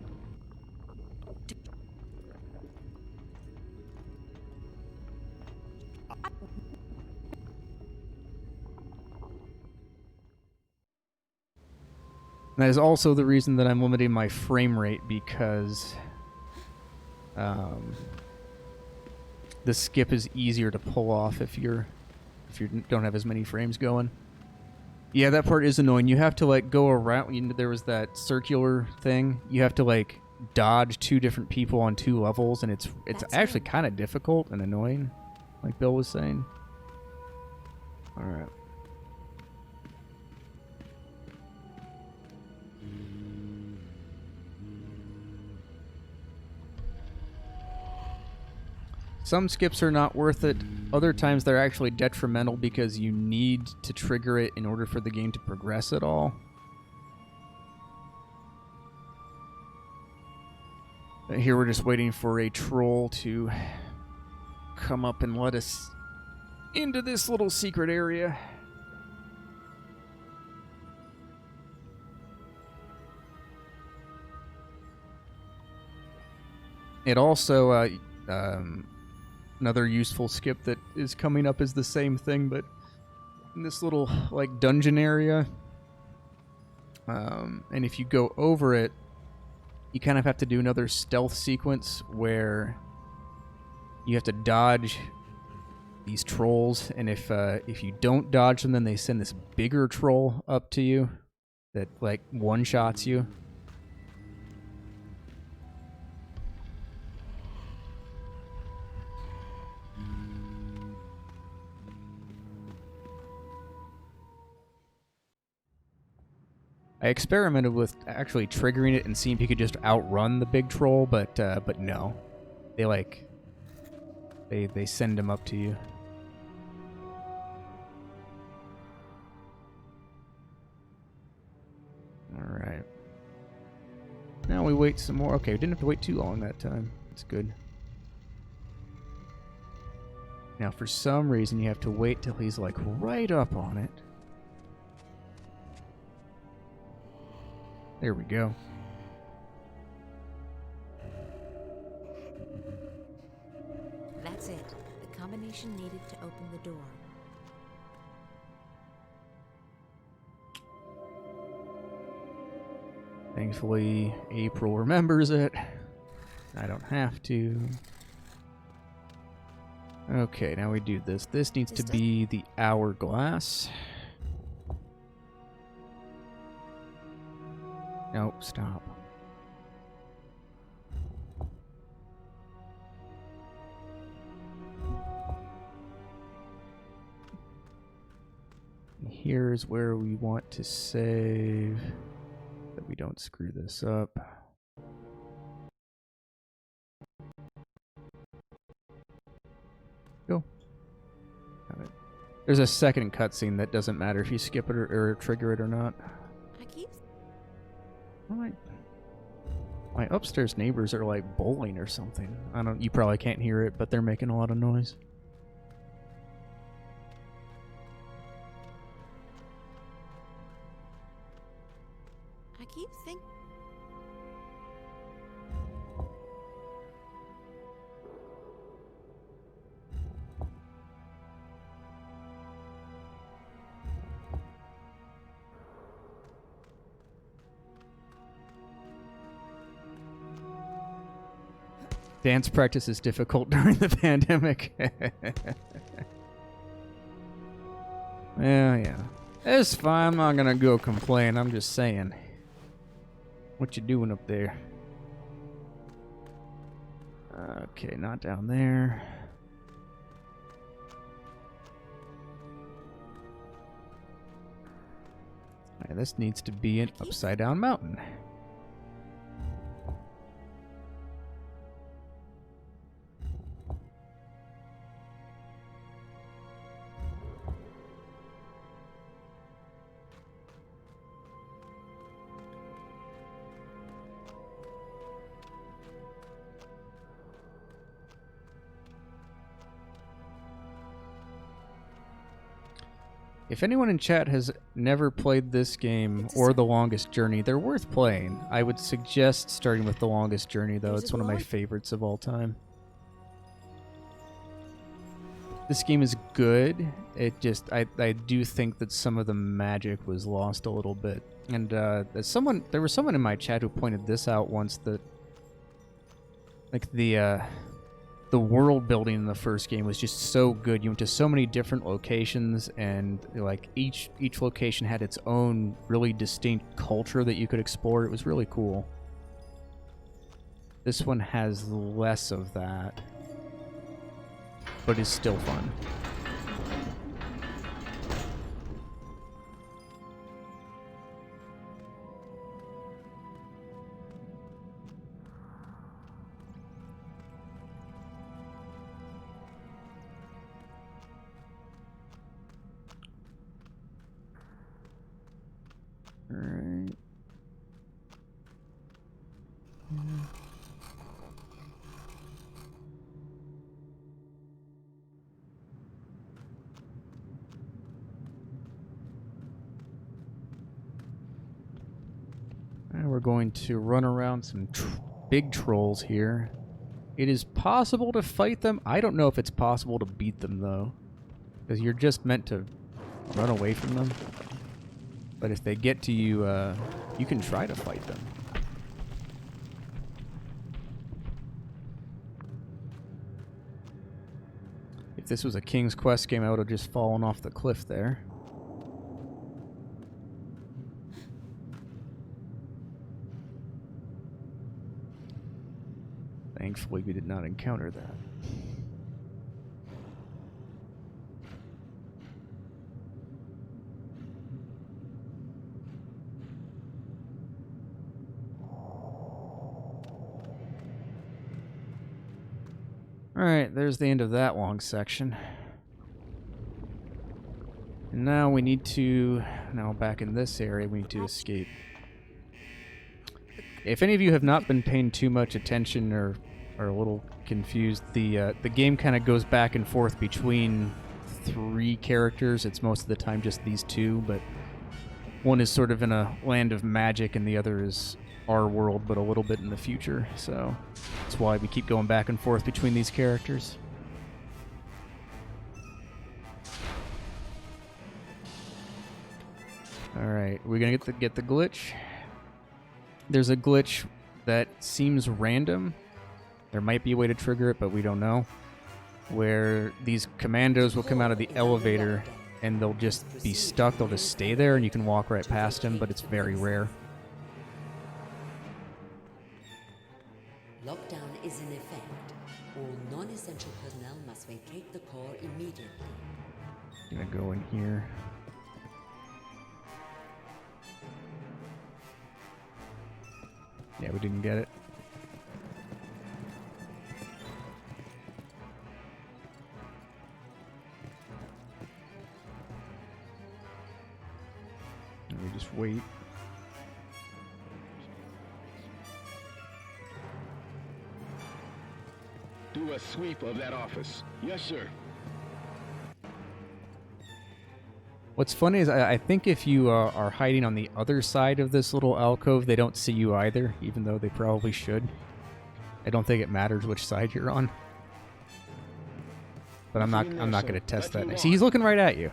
And that is also the reason that I'm limiting my frame rate, because the skip is easier to pull off if you don't have as many frames going. Yeah, that part is annoying. You have to like go around. There was that circular thing. You have to like dodge two different people on two levels, and it's actually kind of difficult and annoying, like Bill was saying. All right. Some skips are not worth it. Other times they're actually detrimental because you need to trigger it in order for the game to progress at all. But here we're just waiting for a troll to come up and let us into this little secret area. It also another useful skip that is coming up is the same thing, but in this little like dungeon area. And if you go over it, you kind of have to do another stealth sequence where you have to dodge these trolls, and if you don't dodge them, then they send this bigger troll up to you that like one-shots you. I experimented with actually triggering it and seeing if you could just outrun the big troll, but no. They send him up to you. we wait some more? Okay, we didn't have to wait too long that time. That's good. Now, for some reason, you have to wait till he's, like, right up on it. There we go. That's it. The combination needed to open the door. Thankfully, April remembers it. I don't have to. Okay, now we do this. This needs to be the hourglass. Nope, stop. Here's where we want to save, that we don't screw this up. Go. Got it. There's a second cutscene that doesn't matter if you skip it or trigger it or not. I keep. My upstairs neighbors are like bowling or something. You probably can't hear it, but they're making a lot of noise. I keep thinking. Dance practice is difficult during the pandemic. Yeah. It's fine. I'm not gonna go complain. I'm just saying. What you doing up there? Okay, not down there. Alright, this needs to be an upside down mountain. If anyone in chat has never played this game or The Longest Journey, they're worth playing. I would suggest starting with The Longest Journey, though. It's one of my favorites of all time. This game is good. It just, I do think that some of the magic was lost a little bit. And there was someone in my chat who pointed this out once, that like the world building in the first game was just so good. You went to so many different locations, and like each location had its own really distinct culture that you could explore. It was really cool. This one has less of that, but is still fun. Alright. And we're going to run around some big trolls here. It is possible to fight them. I don't know if it's possible to beat them, though, because you're just meant to run away from them. But if they get to you, you can try to fight them. If this was a King's Quest game, I would have just fallen off the cliff there. Thankfully, we did not encounter that. Alright, there's the end of that long section. And now we need to, back in this area, we need to escape. If any of you have not been paying too much attention or are a little confused, the game kind of goes back and forth between 3 characters. It's most of the time just these 2, but one is sort of in a land of magic and the other is our world, but a little bit in the future. So that's why we keep going back and forth between these characters. All right, we're gonna get the glitch. There's a glitch that seems random. There might be a way to trigger it, but we don't know. Where these commandos will come out of the elevator and they'll just be stuck. They'll just stay there, and you can walk right past them, but it's very rare. Lockdown is in effect. All non-essential personnel must vacate the core immediately. Gonna go in here. Yeah, we didn't get it. And we just wait. Do a sweep of that office. Yes, sir. What's funny is I think if you are hiding on the other side of this little alcove, they don't see you either, even though they probably should. I don't think it matters which side you're on. But I'm not going to test that. See, he's looking right at you.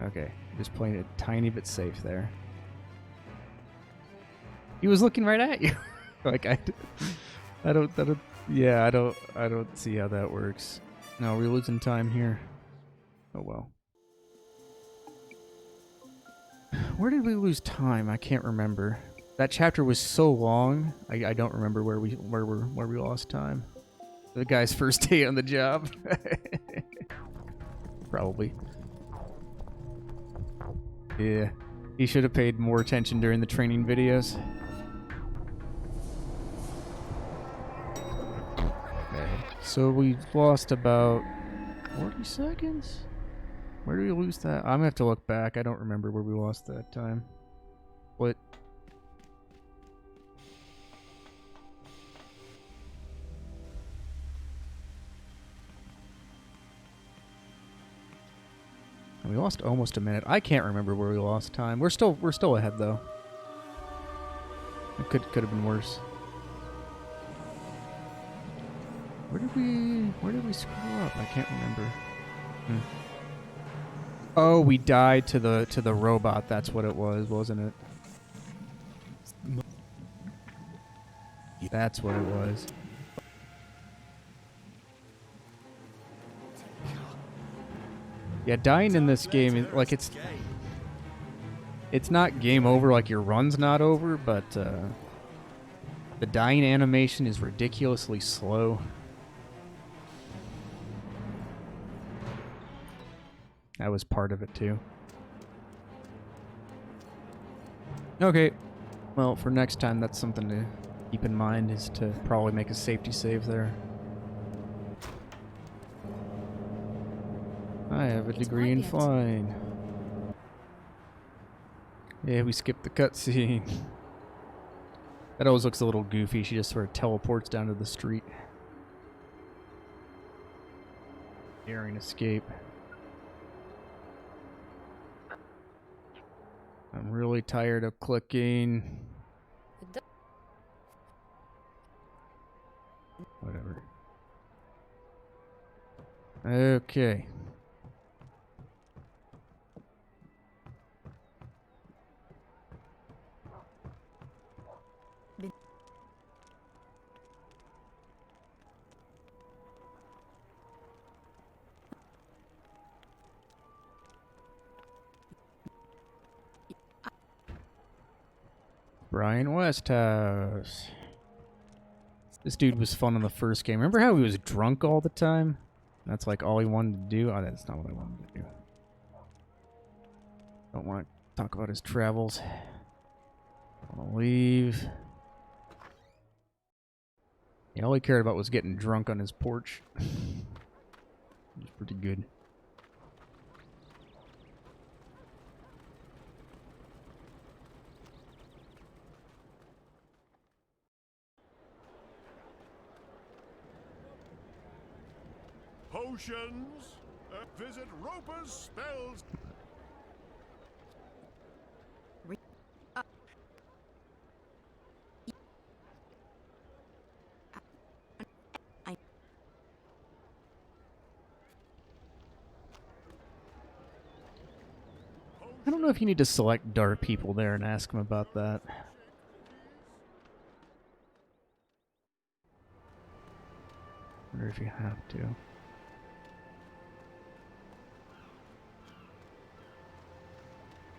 Okay, just playing it a tiny bit safe there. He was looking right at you. Like I don't see how that works. No, we're losing time here. Oh well. Where did we lose time? I can't remember. That chapter was so long. I don't remember where we lost time. The guy's first day on the job. Probably. Yeah. He should have paid more attention during the training videos. Okay. So we lost about 40 seconds? Where did we lose that? I'm gonna have to look back. I don't remember where we lost that time. What? We lost almost a minute. I can't remember where we lost time. We're still ahead though. It could have been worse. Where did we screw up? I can't remember. Oh, we died to the robot. That's what it was, wasn't it? That's what it was. Yeah, dying in this game, like it's not game over, like your run's not over, but the dying animation is ridiculously slow. That was part of it too. Okay, well, for next time, that's something to keep in mind, is to probably make a safety save there. I have a degree in flying. Yeah, we skipped the cutscene. That always looks a little goofy. She just sort of teleports down to the street. Daring escape. I'm really tired of clicking. Whatever. Okay. Brian Westhouse. This dude was fun in the first game. Remember how he was drunk all the time? That's like all he wanted to do? Oh, that's not what I wanted to do. Don't want to talk about his travels. I want to leave. Yeah, all he cared about was getting drunk on his porch. It was pretty good. potions. Visit Roper's Spells. I don't know if you need to select dark people there and ask them about that. Wonder if you have to.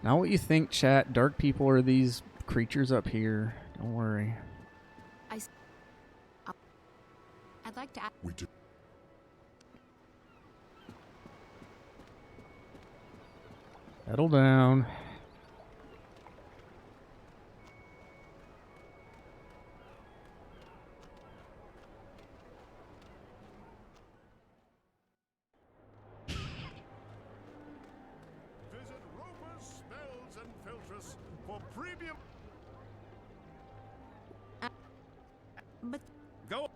Now what you think, chat? Dark people are these creatures up here. Don't worry. I'd like to ask. We do. Settle down. Visit Roper's Spells and Filtress for premium. But Go.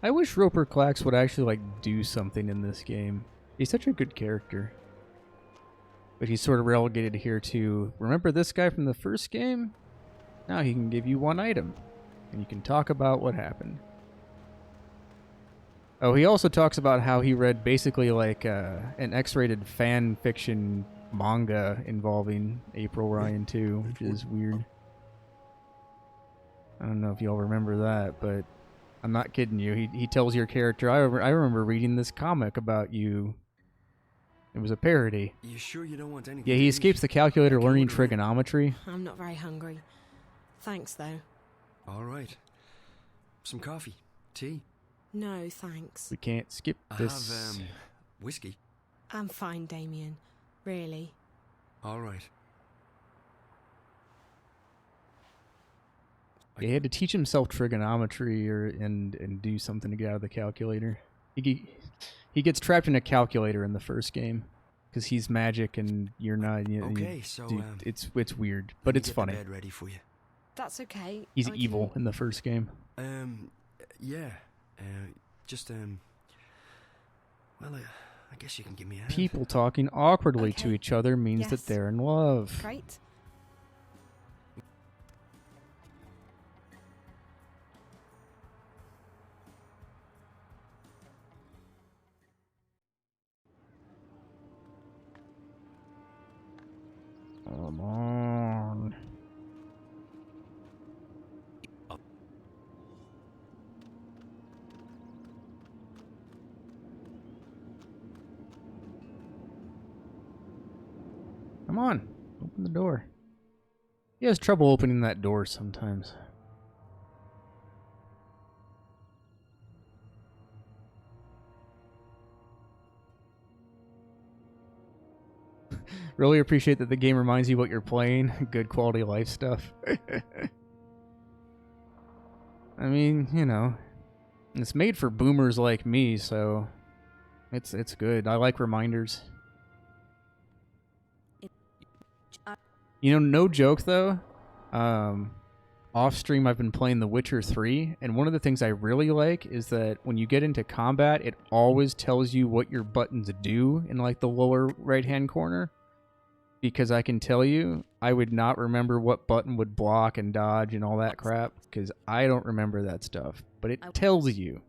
I wish Roper Clax would actually like do something in this game. He's such a good character. But he's sort of relegated here to, remember this guy from the first game? Now he can give you one item. And you can talk about what happened. Oh, he also talks about how he read basically like an X-rated fan fiction manga involving April Ryan too, which is weird. I don't know if y'all remember that, but I'm not kidding you. He tells your character, I remember reading this comic about you. It was a parody. You sure you don't want anything? Yeah, he escapes the calculator learning trigonometry. I'm not very hungry. Thanks, though. All right. Some coffee, tea. No, thanks. We can't skip I this. have whiskey. I'm fine, Damien. Really. All right. He had to teach himself trigonometry and do something to get out of the calculator. He gets trapped in a calculator in the first game because he's magic and you're not. Okay, so it's weird, but it's funny. Get the bed ready for you. That's okay. He's I evil can- in the first game. Yeah. Just well, I guess you can give me a hand. People talking awkwardly to Okay. each other means Yes. that they're in love. Great. Come on. Come on. Open the door. He has trouble opening that door sometimes. Really appreciate that the game reminds you what you're playing. Good quality of life stuff. I mean, you know, it's made for boomers like me, so it's good. I like reminders. You know, no joke though. Off stream, I've been playing The Witcher 3, and one of the things I really like is that when you get into combat, it always tells you what your buttons do in like the lower right-hand corner. Because I can tell you, I would not remember what button would block and dodge and all that crap, because I don't remember that stuff. But it tells you,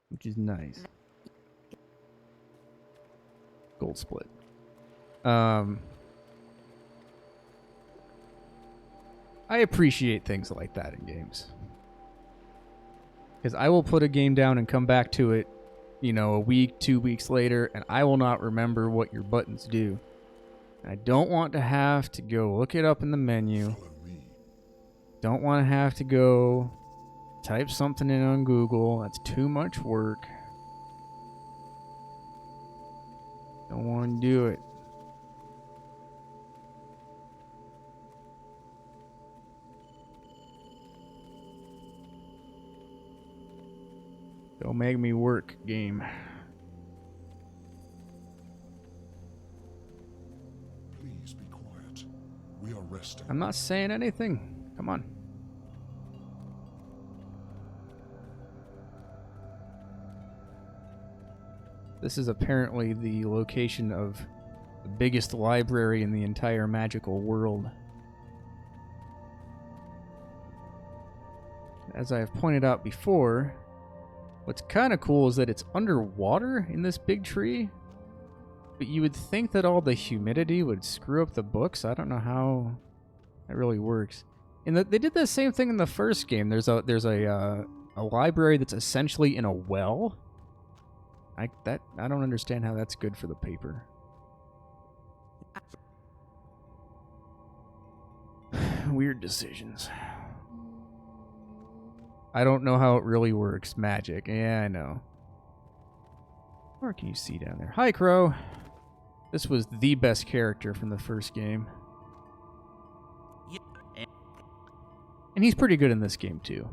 which is nice. Gold split. I appreciate things like that in games. Because I will put a game down and come back to it, you know, a week, 2 weeks later, and I will not remember what your buttons do. I don't want to have to go look it up in the menu. Don't want to have to go type something in on Google. That's too much work. Don't want to do it. Don't make me work, game. Please be quiet. We are resting. I'm not saying anything. Come on. This is apparently the location of the biggest library in the entire magical world. As I have pointed out before, what's kind of cool is that it's underwater in this big tree, but you would think that all the humidity would screw up the books. I don't know how that really works. And they did the same thing in the first game. There's a library that's essentially in a well. I don't understand how that's good for the paper. Weird decisions. I don't know how it really works. Magic. Yeah, I know. What can you see down there? Hi, Crow. This was the best character from the first game. And he's pretty good in this game, too.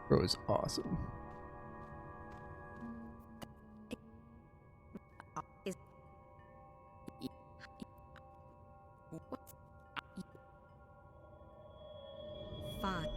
Bro is awesome. Fine.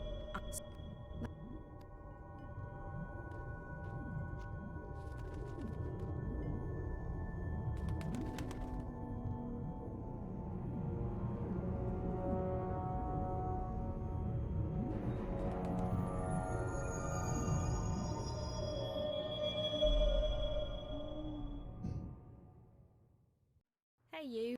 Hey, you.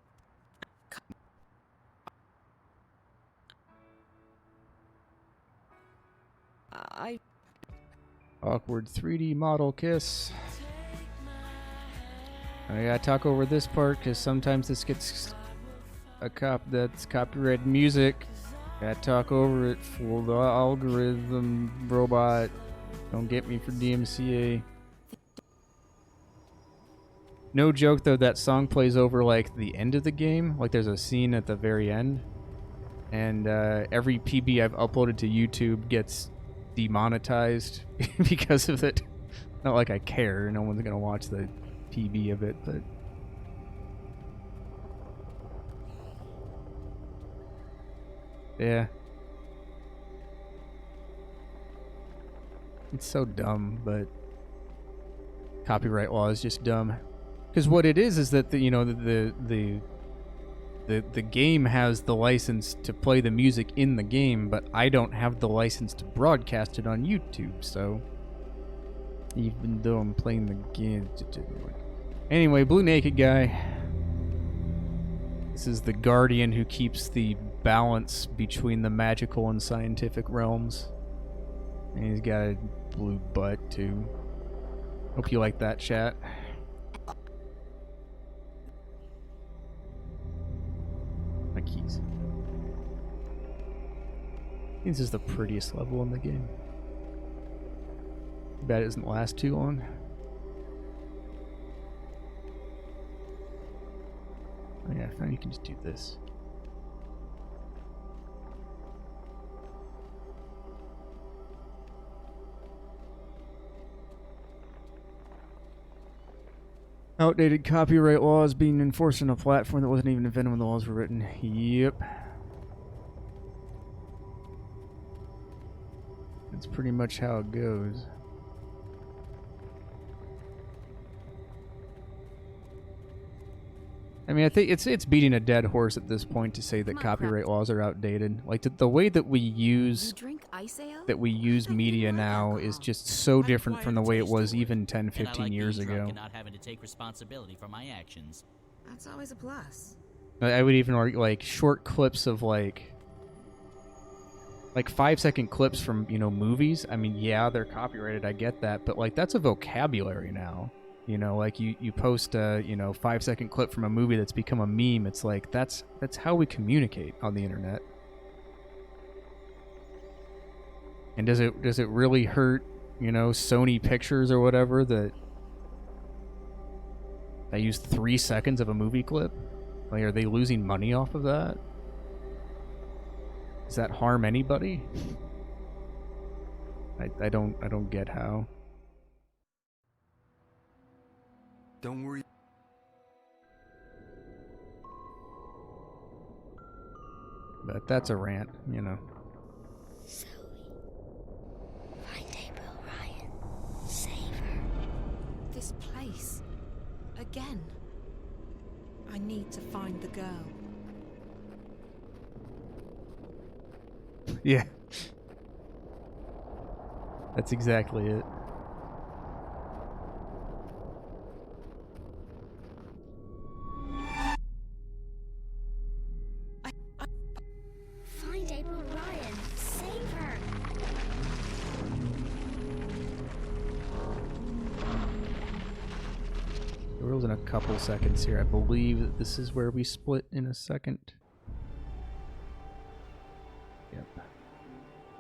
Awkward 3D model kiss. I gotta talk over this part because sometimes this gets that's copyrighted music. Gotta talk over it for the algorithm robot. Don't get me for DMCA. No joke though, that song plays over like the end of the game. Like there's a scene at the very end, and every PB I've uploaded to YouTube gets demonetized because of it. Not like I care. No one's gonna watch the PB of it, but yeah, it's so dumb. But copyright law is just dumb. Because what it is that the game has the license to play the music in the game, but I don't have the license to broadcast it on YouTube. So even though I'm playing the game, anyway, blue naked guy. This is the guardian who keeps the balance between the magical and scientific realms, and he's got a blue butt too. Hope you like that, chat. My keys. This is the prettiest level in the game. Too bad it doesn't last too long. Oh yeah, I found you can just do this. Outdated copyright laws being enforced on a platform that wasn't even invented when the laws were written. Yep. That's pretty much how it goes. I mean, I think it's beating a dead horse at this point to say that copyright laws are outdated. Like the way that we use media now is just so different from the way it was even 10, 15 years ago. Not having to take responsibility for my actions. That's always a plus. I would even argue like short clips of like 5-second clips from, you know, movies. I mean, yeah, they're copyrighted. I get that, but like that's a vocabulary now. You know, like you post a 5-second clip from a movie that's become a meme. It's like that's how we communicate on the internet. And does it really hurt, you know, Sony Pictures or whatever that they use 3 seconds of a movie clip? Like, are they losing money off of that? Does that harm anybody? I don't get how. Don't worry. But that's a rant, you know. Zoe. Find April Ryan. Save her. This place. Again. I need to find the girl. Yeah. That's exactly it. Find April Ryan. Save her. We're losing a couple seconds here. I believe that this is where we split in a second. Yep.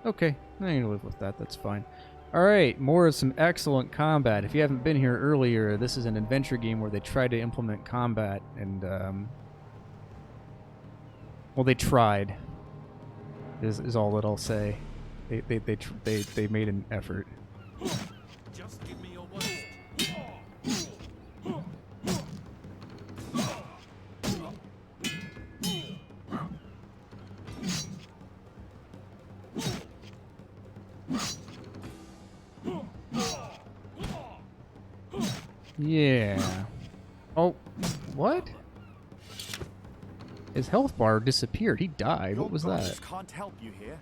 Okay, I can live with that. That's fine. Alright, more of some excellent combat. If you haven't been here earlier, this is an adventure game where they tried to implement combat and, well, they tried, is all that I'll say. They made an effort. Just give me your worst. Yeah. Oh, what? His health bar disappeared. He died. What was that? Can't help you here.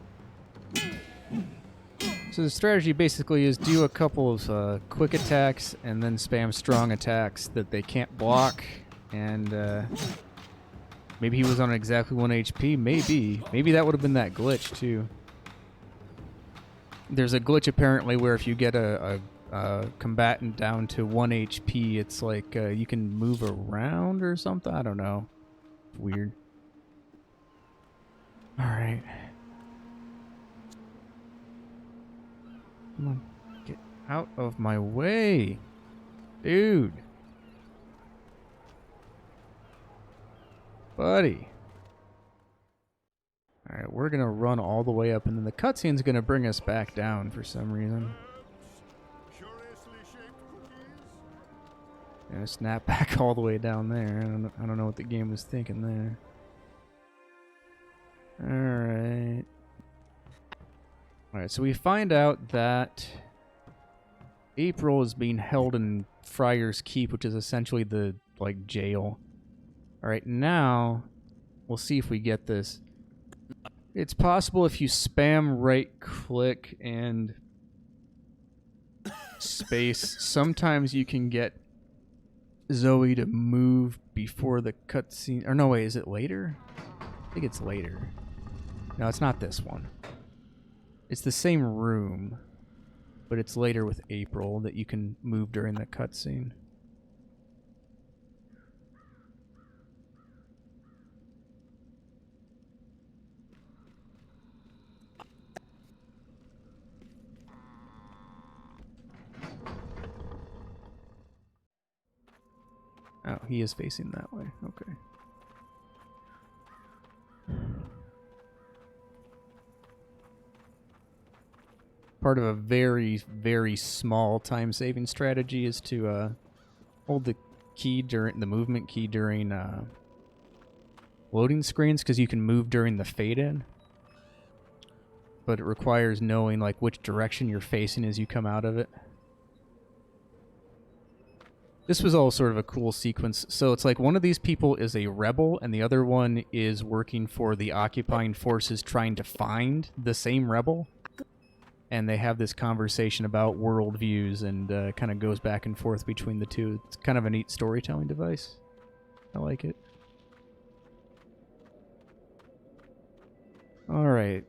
So the strategy basically is do a couple of quick attacks and then spam strong attacks that they can't block. And maybe he was on exactly 1 HP. Maybe that would have been that glitch too. There's a glitch apparently where if you get a combatant down to 1 HP, it's like you can move around or something. I don't know. It's weird. All right. Come on, get out of my way, dude. Buddy. All right, we're gonna run all the way up, and then the cutscene's gonna bring us back down for some reason. Curiously shaped cookies. Yeah, snap back all the way down there. I don't know what the game was thinking there. Alright. Alright, so we find out that April is being held in Friar's Keep, which is essentially the, like, jail. Alright, now we'll see if we get this. It's possible if you spam right-click and space, sometimes you can get Zoe to move before the cutscene. Or no, wait, is it later? I think it's later. No, it's not this one. It's the same room, but it's later with April that you can move during the cutscene. Oh, he is facing that way. Okay. Part of a very, very small time-saving strategy is to hold the key during the movement key during loading screens, because you can move during the fade-in. But it requires knowing like which direction you're facing as you come out of it. This was all sort of a cool sequence. So it's like one of these people is a rebel and the other one is working for the occupying forces trying to find the same rebel. And they have this conversation about worldviews and kind of goes back and forth between the two. It's kind of a neat storytelling device. I like it. Alright.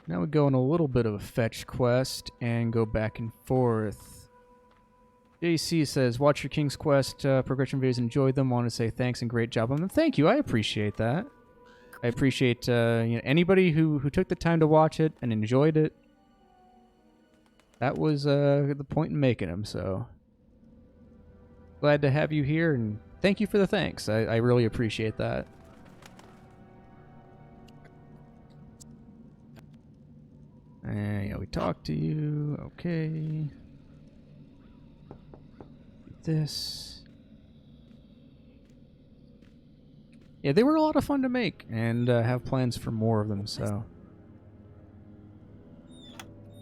Now we go on a little bit of a fetch quest and go back and forth. JC says, watch your King's Quest progression videos, enjoyed them. Want to say thanks and great job on them. Thank you, I appreciate that. I appreciate anybody who took the time to watch it and enjoyed it. That was the point in making them, so. Glad to have you here, and thank you for the thanks. I really appreciate that. And yeah, we talked to you. Okay. this. Yeah, they were a lot of fun to make, and have plans for more of them, so.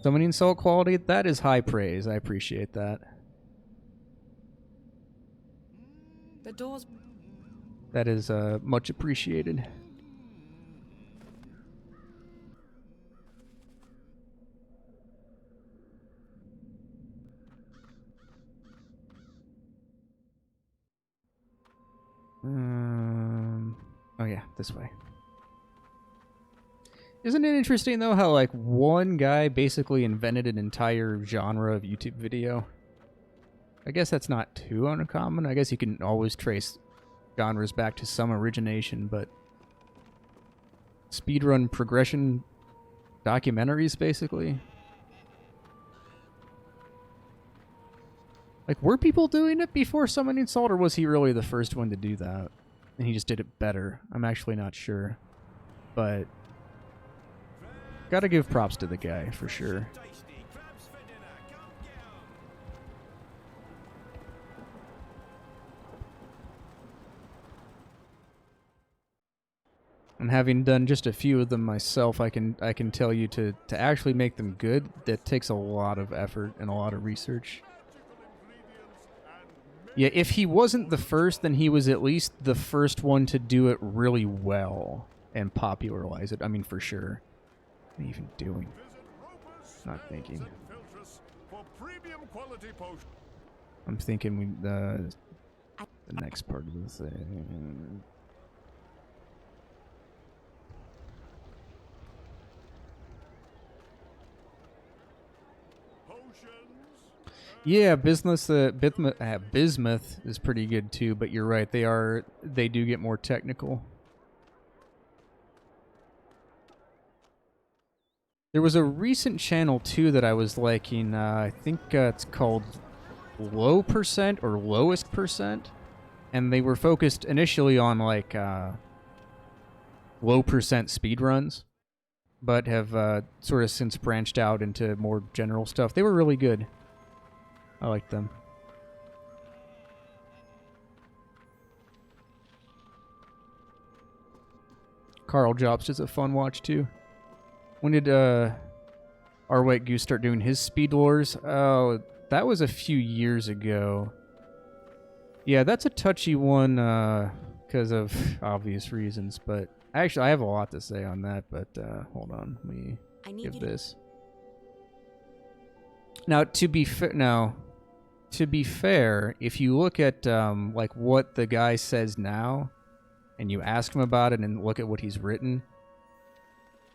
Summoning salt quality, that is high praise. I appreciate that. The door's... That is much appreciated. Oh yeah, this way. Isn't it interesting though how like one guy basically invented an entire genre of YouTube video? I guess that's not too uncommon. I guess you can always trace genres back to some origination, but speedrun progression documentaries basically. Like, were people doing it before Summoning Salt, or was he really the first one to do that? And he just did it better. I'm actually not sure. But gotta give props to the guy, for sure. And having done just a few of them myself, I can tell you to actually make them good, that takes a lot of effort and a lot of research. Yeah, if he wasn't the first, then he was at least the first one to do it really well and popularize it. I mean, for sure. What are you even doing? Not thinking. I'm thinking the next part of the thing. Yeah, bismuth is pretty good too, but you're right, they do get more technical. There was a recent channel too that I was liking, I think it's called Low Percent or Lowest Percent, and they were focused initially on like low percent speedruns, but have sort of since branched out into more general stuff. They were really good. I like them. Carl Jobst is a fun watch too. When did Our White Goose start doing his Speed Wars? Oh, that was a few years ago. Yeah, that's a touchy one because of obvious reasons, but actually I have a lot to say on that, but hold on, let me give this. Now, to be fair, if you look at like what the guy says now, and you ask him about it and look at what he's written,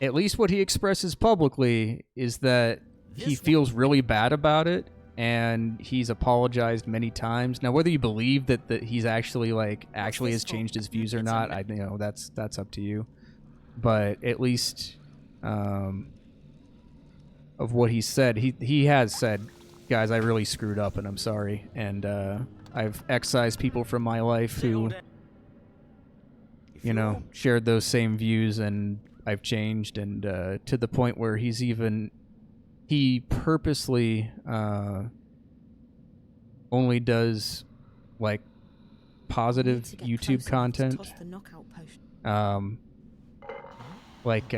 at least what he expresses publicly is that he feels really bad about it, and he's apologized many times. Now, whether you believe that he's actually has changed his views or not, that's up to you. But at least of what he said, he has said, guys, I really screwed up and I'm sorry. And I've excised people from my life who, shared those same views, and I've changed, and to the point where he purposely only does like positive YouTube content. Like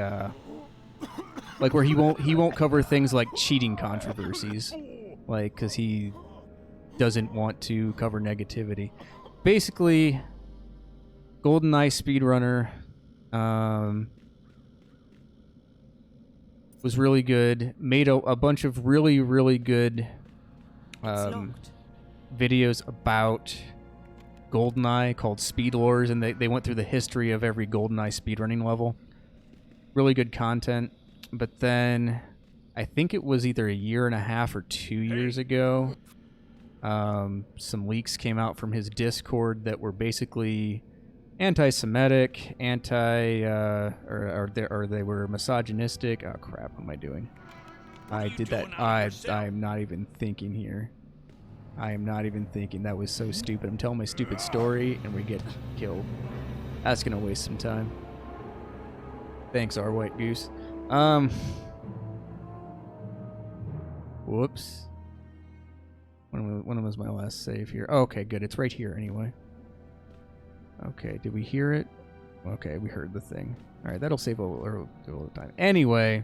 where he won't cover things like cheating controversies. Like, because he doesn't want to cover negativity. Basically, GoldenEye Speedrunner was really good. Made a bunch of really, really good videos about GoldenEye called Speed Wars, and they went through the history of every GoldenEye speedrunning level. Really good content. But then I think it was either a year and a half or 2 years ago, some leaks came out from his Discord that were basically anti-Semitic, or they were misogynistic. Oh crap! What am I doing? I did that. I'm not even thinking here. I am not even thinking. That was so stupid. I'm telling my stupid story, and we get killed. That's gonna waste some time. Thanks, Our White Goose. Whoops. When was my last save here? Oh, okay, good. It's right here anyway. Okay, did we hear it? Okay, we heard the thing. All right, that'll save a little time. Anyway,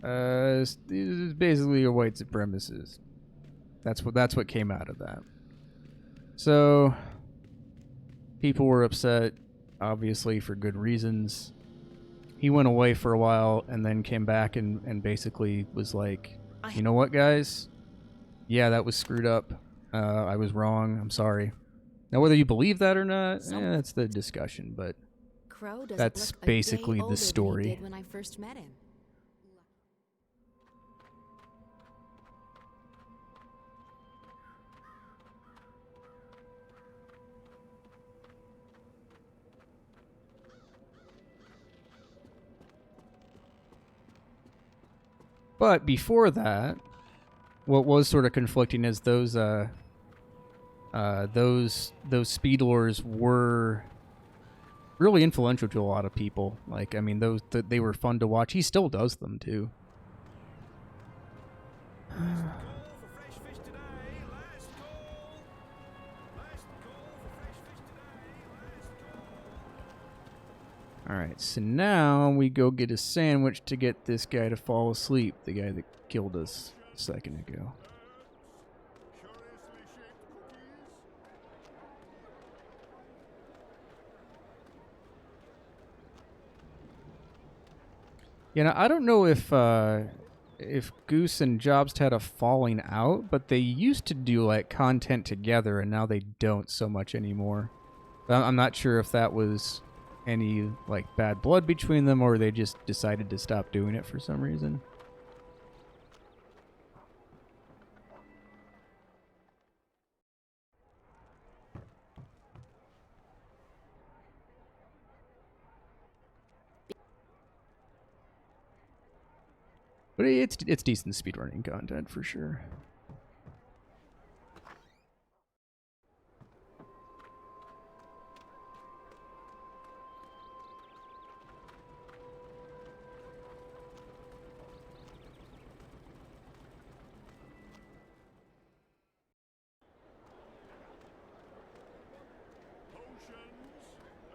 this is basically a white supremacist. That's what came out of that. So people were upset, obviously for good reasons. He went away for a while and then came back and basically was like, you know what, guys? Yeah, that was screwed up. I was wrong. I'm sorry. Now, whether you believe that or not, that's the discussion, but Crow doesn't that's look a basically day the older than he story. did when I first met him. But before that, what was sort of conflicting is those speedlores were really influential to a lot of people. Like, I mean, they were fun to watch. He still does them too. All right, so now we go get a sandwich to get this guy to fall asleep, the guy that killed us a second ago. You know, I don't know if Goose and Jobst had a falling out, but they used to do like content together, and now they don't so much anymore. I'm not sure if that was any like bad blood between them, or they just decided to stop doing it for some reason. But it's decent speedrunning content for sure.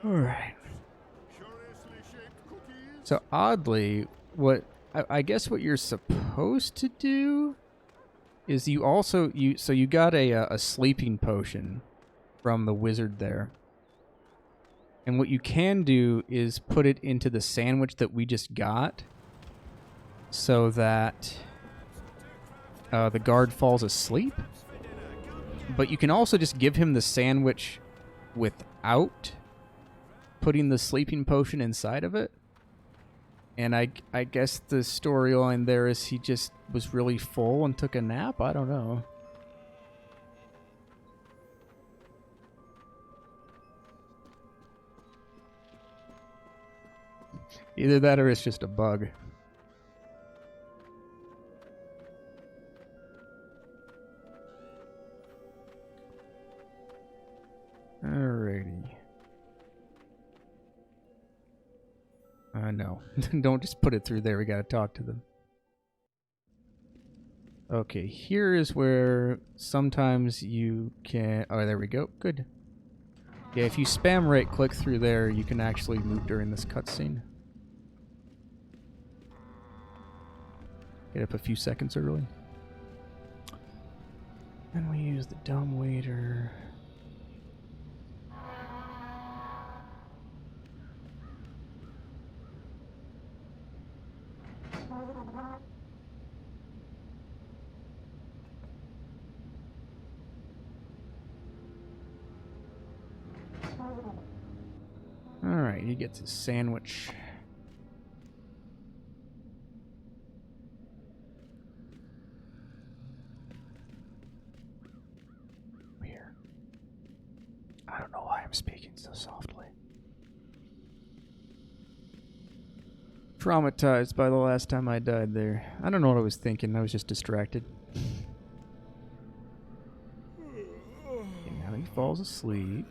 All right. So oddly, what I guess what you're supposed to do is you got a sleeping potion from the wizard there. And what you can do is put it into the sandwich that we just got so that the guard falls asleep. But you can also just give him the sandwich without putting the sleeping potion inside of it. And I guess the storyline there is he just was really full and took a nap? I don't know. Either that or it's just a bug. Alrighty. No. Don't just put it through there. We gotta talk to them. Okay, here is where sometimes you can... Oh, there we go. Good. Yeah, if you spam right-click through there, you can actually move during this cutscene. Get up a few seconds early. And we use the dumb waiter... Alright, he gets his sandwich. Weird. I don't know why I'm speaking so softly. Traumatized by the last time I died there. I don't know what I was thinking. I was just distracted. And now he falls asleep.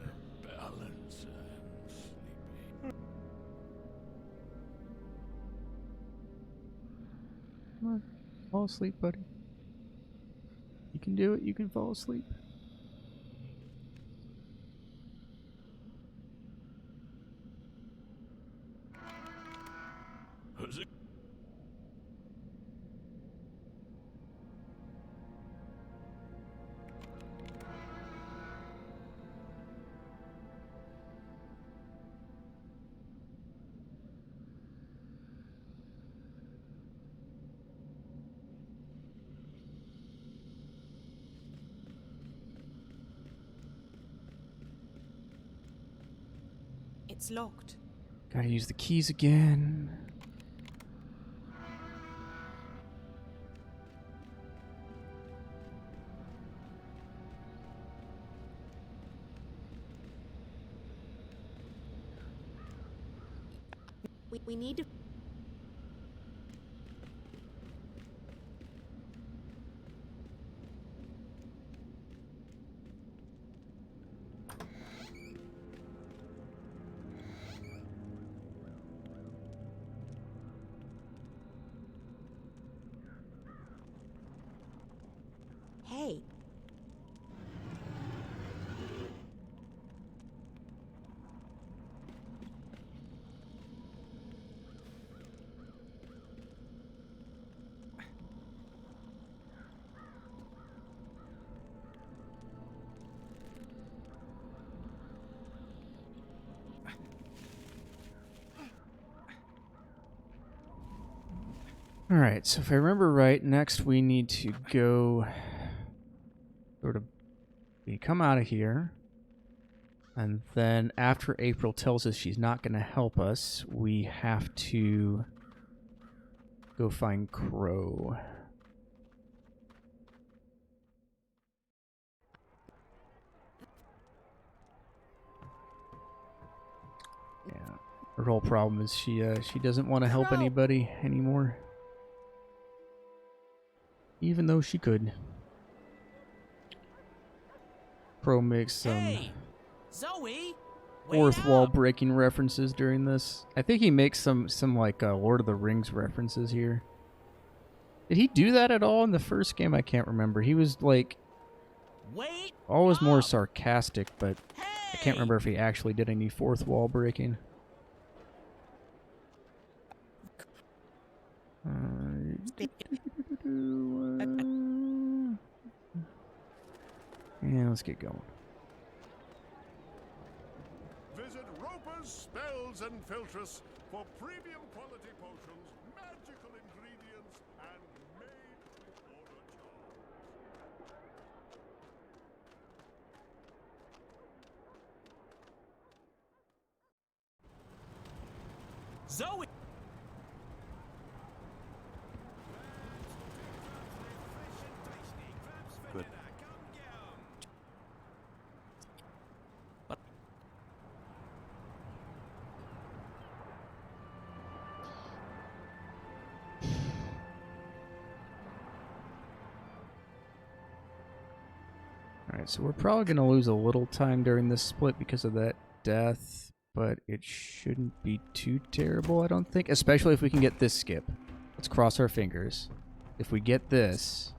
Come on. Fall asleep, buddy. You can do it. You can fall asleep. Who's it? It's locked. Gotta use the keys again. We need to. Hey. Alright, so if I remember right, next we need to go we come out of here, and then after April tells us she's not going to help us, we have to go find Crow. Yeah, her whole problem is she doesn't want to help anybody anymore, even though she could. Crow makes some Hey, Zoe. fourth wall breaking references during this. I think he makes some like Lord of the Rings references here. Did he do that at all in the first game? I can't remember. He was like always more sarcastic, but I can't remember if he actually did any fourth wall breaking. Yeah, let's get going. Visit Roper's Spells and Filtress for premium quality potions, magical ingredients, and made-to-order charms. Zoe. Good. Alright, so we're probably going to lose a little time during this split because of that death, but it shouldn't be too terrible, I don't think. Especially if we can get this skip. Let's cross our fingers. If we get this...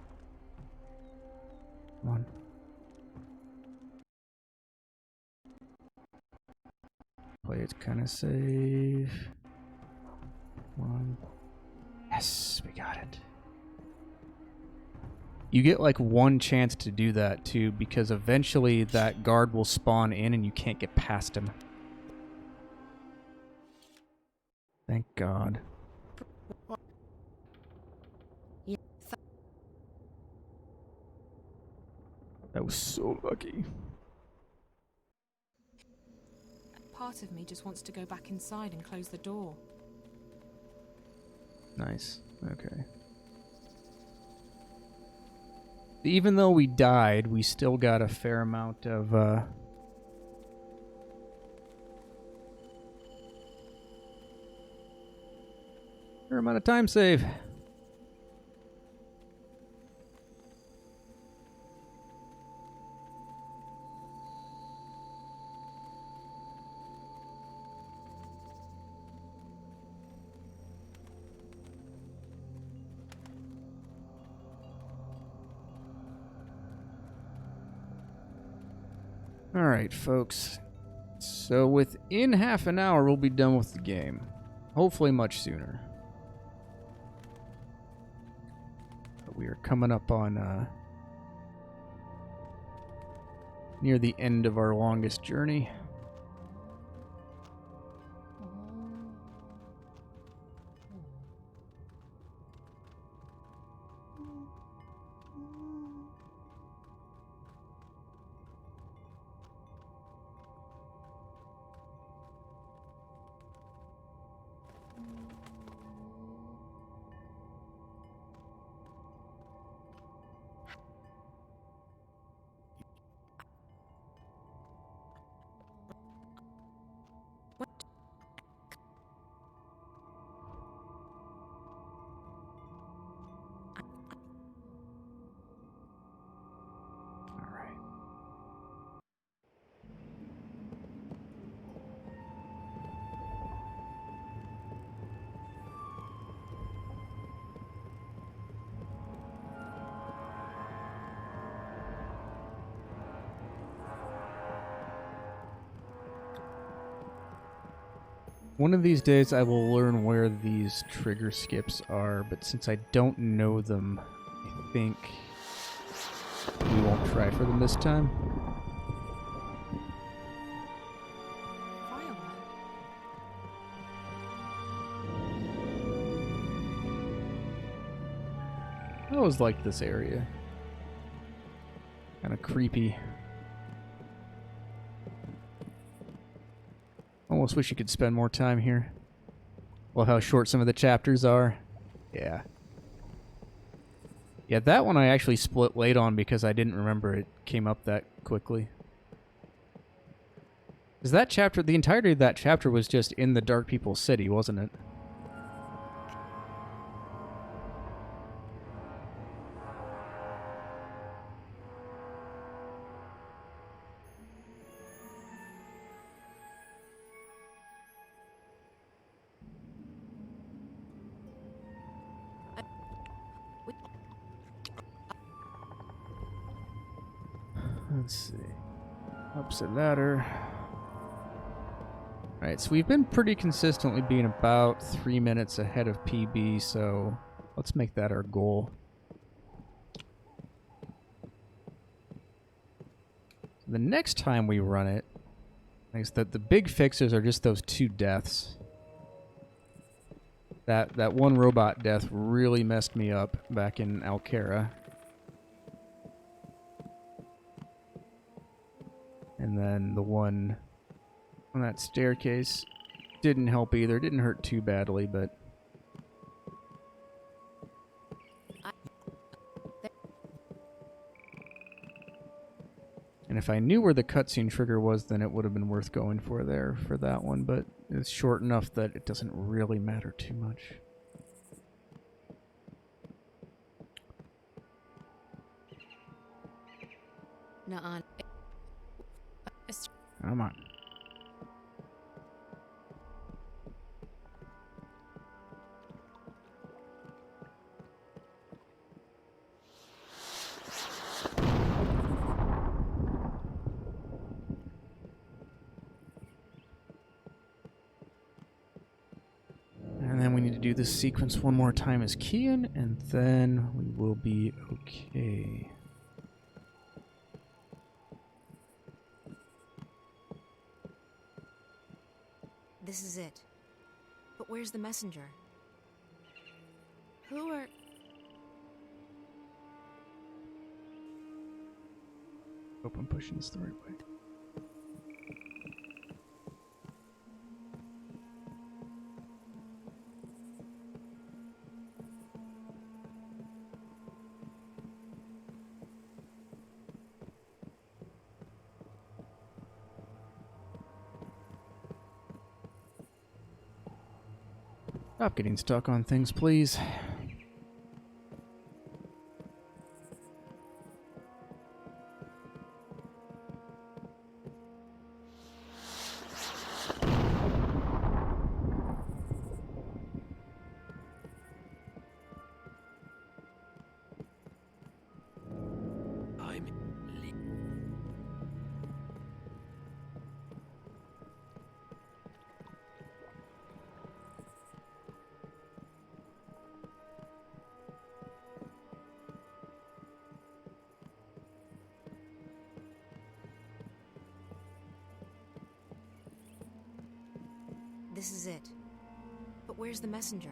Come on. Play it kind of safe. Come on. Yes, we got it. You get like one chance to do that too, because eventually that guard will spawn in and you can't get past him. Thank God. That was so lucky. Part of me just wants to go back inside and close the door. Nice. Okay. Even though we died, we still got a fair amount of time save. Alright, folks. So within half an hour, we'll be done with the game. Hopefully much sooner. But we are coming up on near the end of our longest journey. One of these days I will learn where these trigger skips are, but since I don't know them, I think we won't try for them this time. I always liked this area. Kind of creepy. Almost wish you could spend more time here. Well, how short some of the chapters are. Yeah. Yeah, that one I actually split late on because I didn't remember it came up that quickly. Because that chapter, the entirety of that chapter was just in the Dark People's City, wasn't it? Let's see. Upset ladder. Alright, so we've been pretty consistently being about 3 minutes ahead of PB, so let's make that our goal. The next time we run it, the big fixes are just those 2 deaths. That one robot death really messed me up back in Alcara. And then the one on that staircase didn't help either. Didn't hurt too badly, but... And if I knew where the cutscene trigger was, then it would have been worth going for there for that one, but it's short enough that it doesn't really matter too much. Nuh-uh. Come on. And then we need to do this sequence one more time as Kian, and then we will be okay. This is it. But where's the messenger? Who are... Hope I'm pushing this the right way. Stop getting stuck on things, please. this is it. But where's the messenger?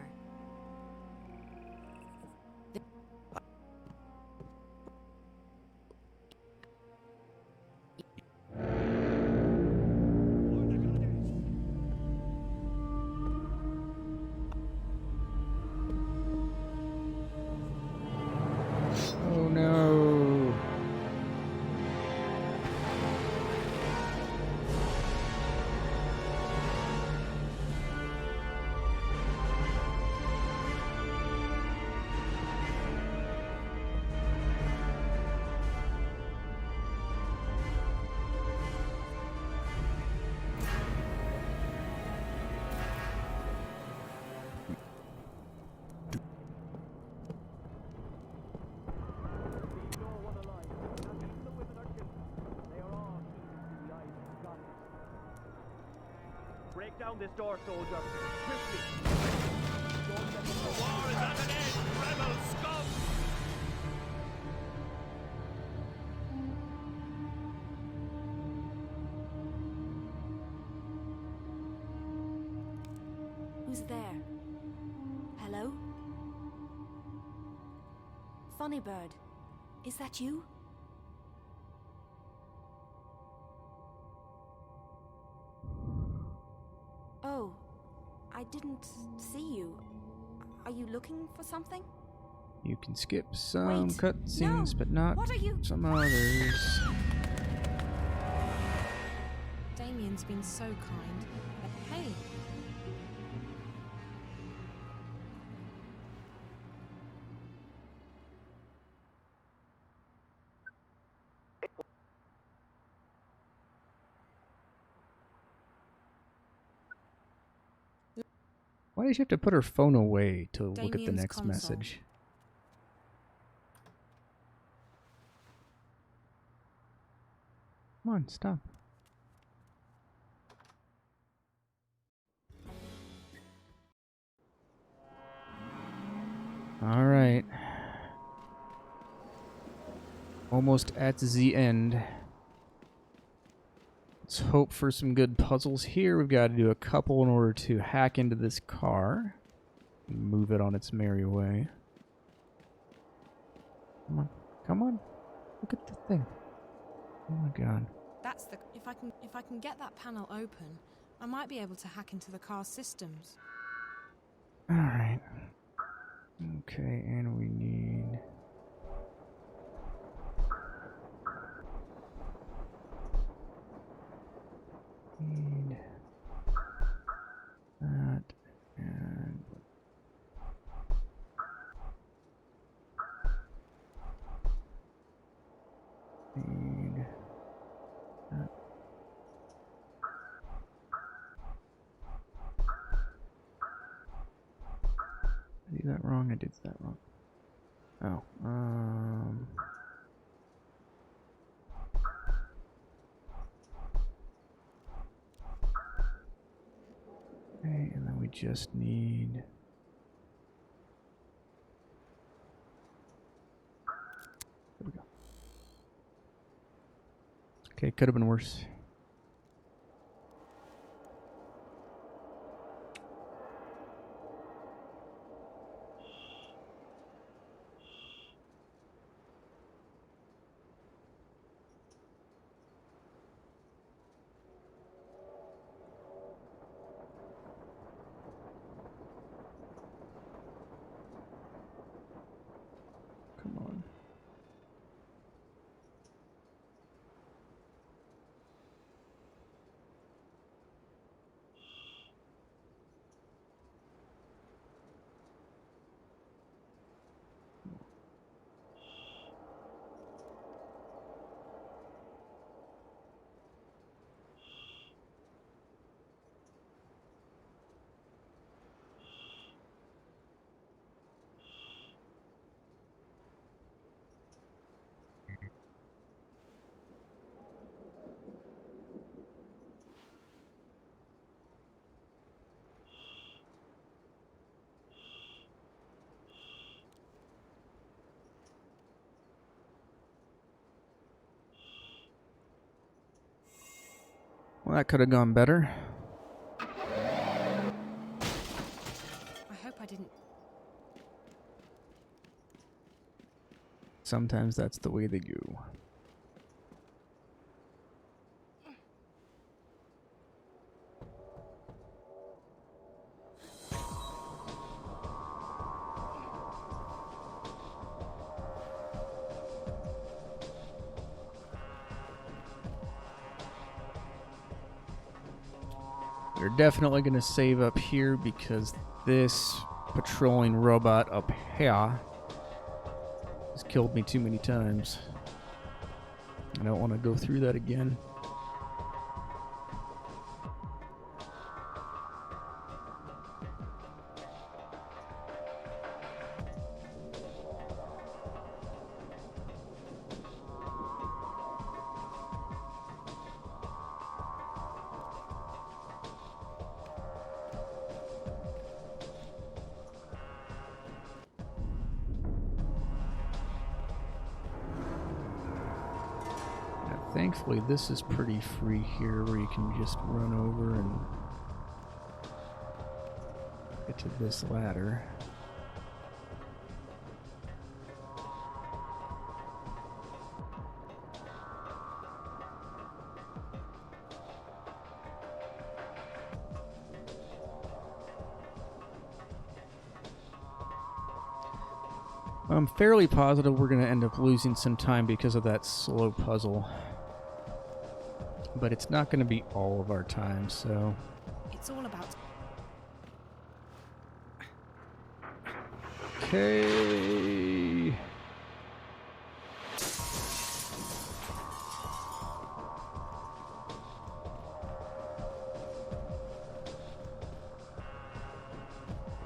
Oh no. Break down this door, soldier. Quickly. The war is at an end, rebel scum! Who's there? Hello? Funny Bird, is that you? Oh, I didn't see you. Are you looking for something? You can skip some Wait, cutscenes, no. but not What are you? some others. Damien's been so kind. Hey, Why did she have to put her phone away to look at the Damien's next console. message? Come on, stop. All right. Almost at the end. Let's hope for some good puzzles here. We've got to do a couple in order to hack into this car. Move it on its merry way. Come on. Come on. Look at the thing. Oh my god. that's the. If I can get that panel open, I might be able to hack into the car's systems. Alright. Okay, and we need... that, and... need... that. I did that wrong? I did that wrong. Oh, okay, and then we just need... There we go. Okay, could have been worse. Come on. Well, that could have gone better. sometimes that's the way they go. We're definitely going to save up here because this patrolling robot up here has killed me too many times. I don't want to go through that again. Thankfully, this is pretty free here where you can just run over and get to this ladder. I'm fairly positive we're going to end up losing some time because of that slow puzzle. But it's not going to be all of our time, so... It's all about... Okay...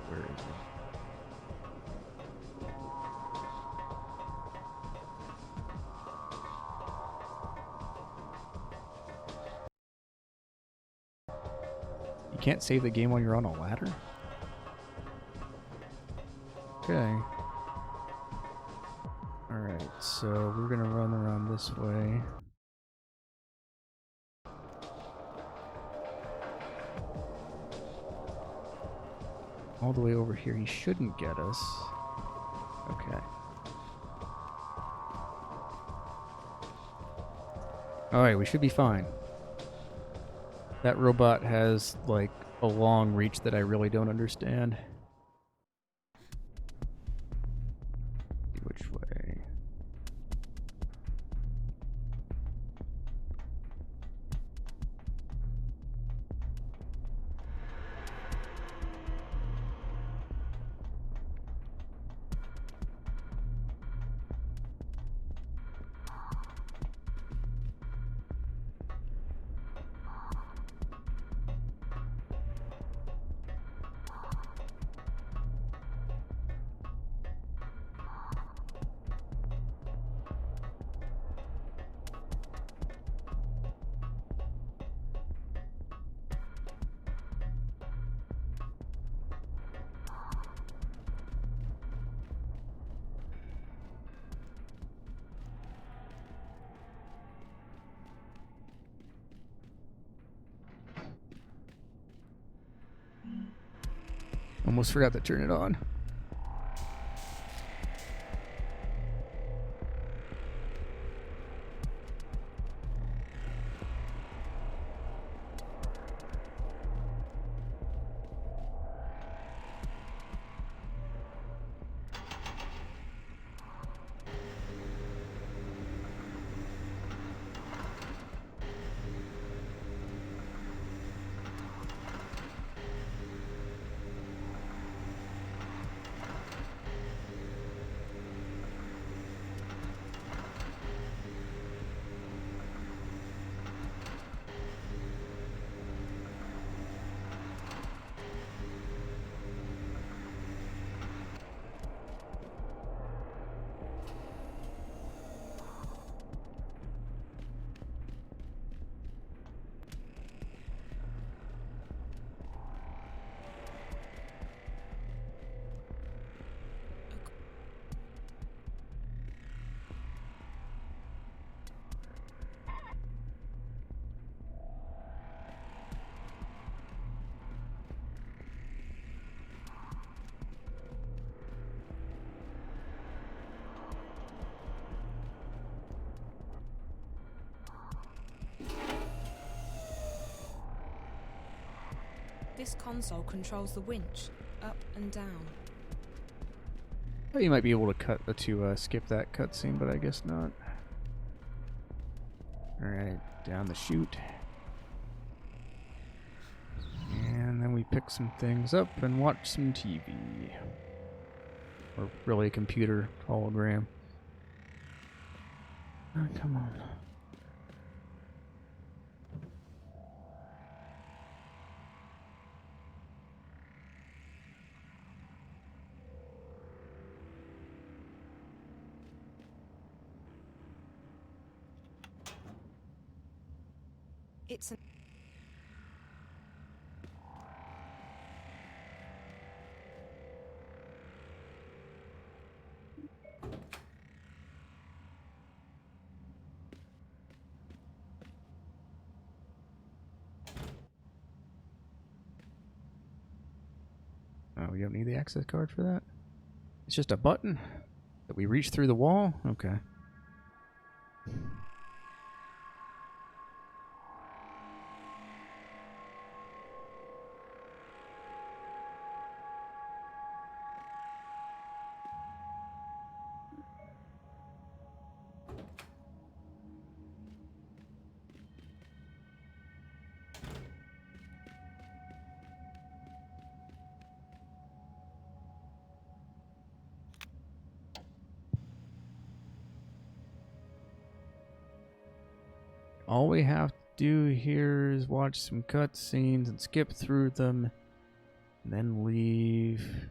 Where is it? You can't save the game while you're on a ladder? Okay. Alright, so we're gonna run around this way. All the way over here. He shouldn't get us. Okay. Alright, we should be fine. That robot has, like, a long reach that I really don't understand. Which way? Almost forgot to turn it on. This console controls the winch, up and down. Well, you might be able to skip that cutscene, but I guess not. Alright, down the chute. And then we pick some things up and watch some TV. Or really a computer hologram. Oh, come on. It's an Oh, we don't need the access card for that? It's just a button that we reach through the wall? Okay. All we have to do here is watch some cutscenes and skip through them, and then leave.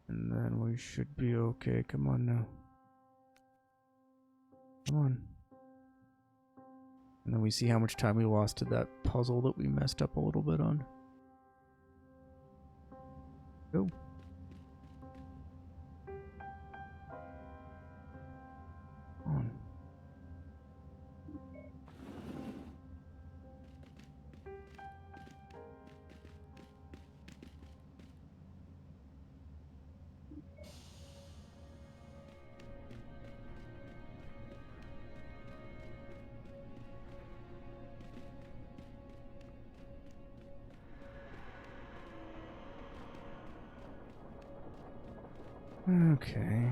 And then we should be okay. Come on now. Come on. And then we see how much time we lost to that puzzle that we messed up a little bit on. Go. On. Okay.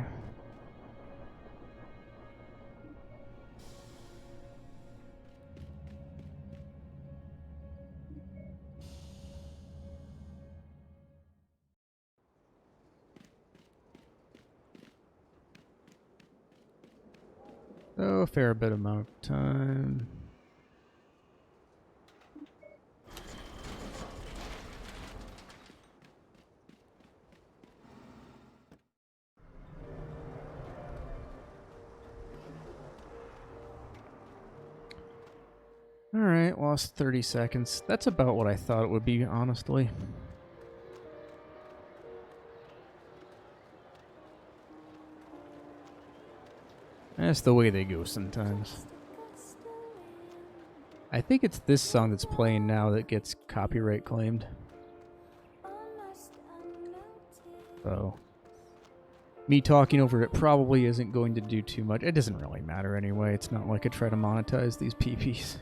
Oh, a fair bit amount of time. Alright, lost 30 seconds. That's about what I thought it would be, honestly. That's the way they go sometimes. I think it's this song that's playing now that gets copyright claimed. So, me talking over it probably isn't going to do too much. It doesn't really matter anyway. It's not like I try to monetize these PPs.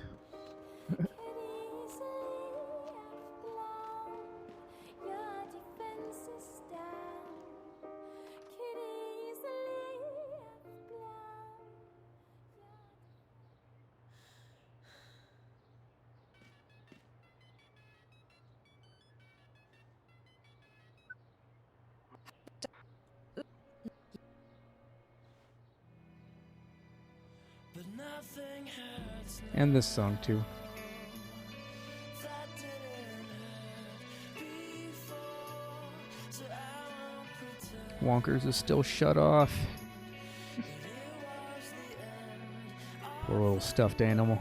And this song too. Wonkers is still shut off. Poor little stuffed animal.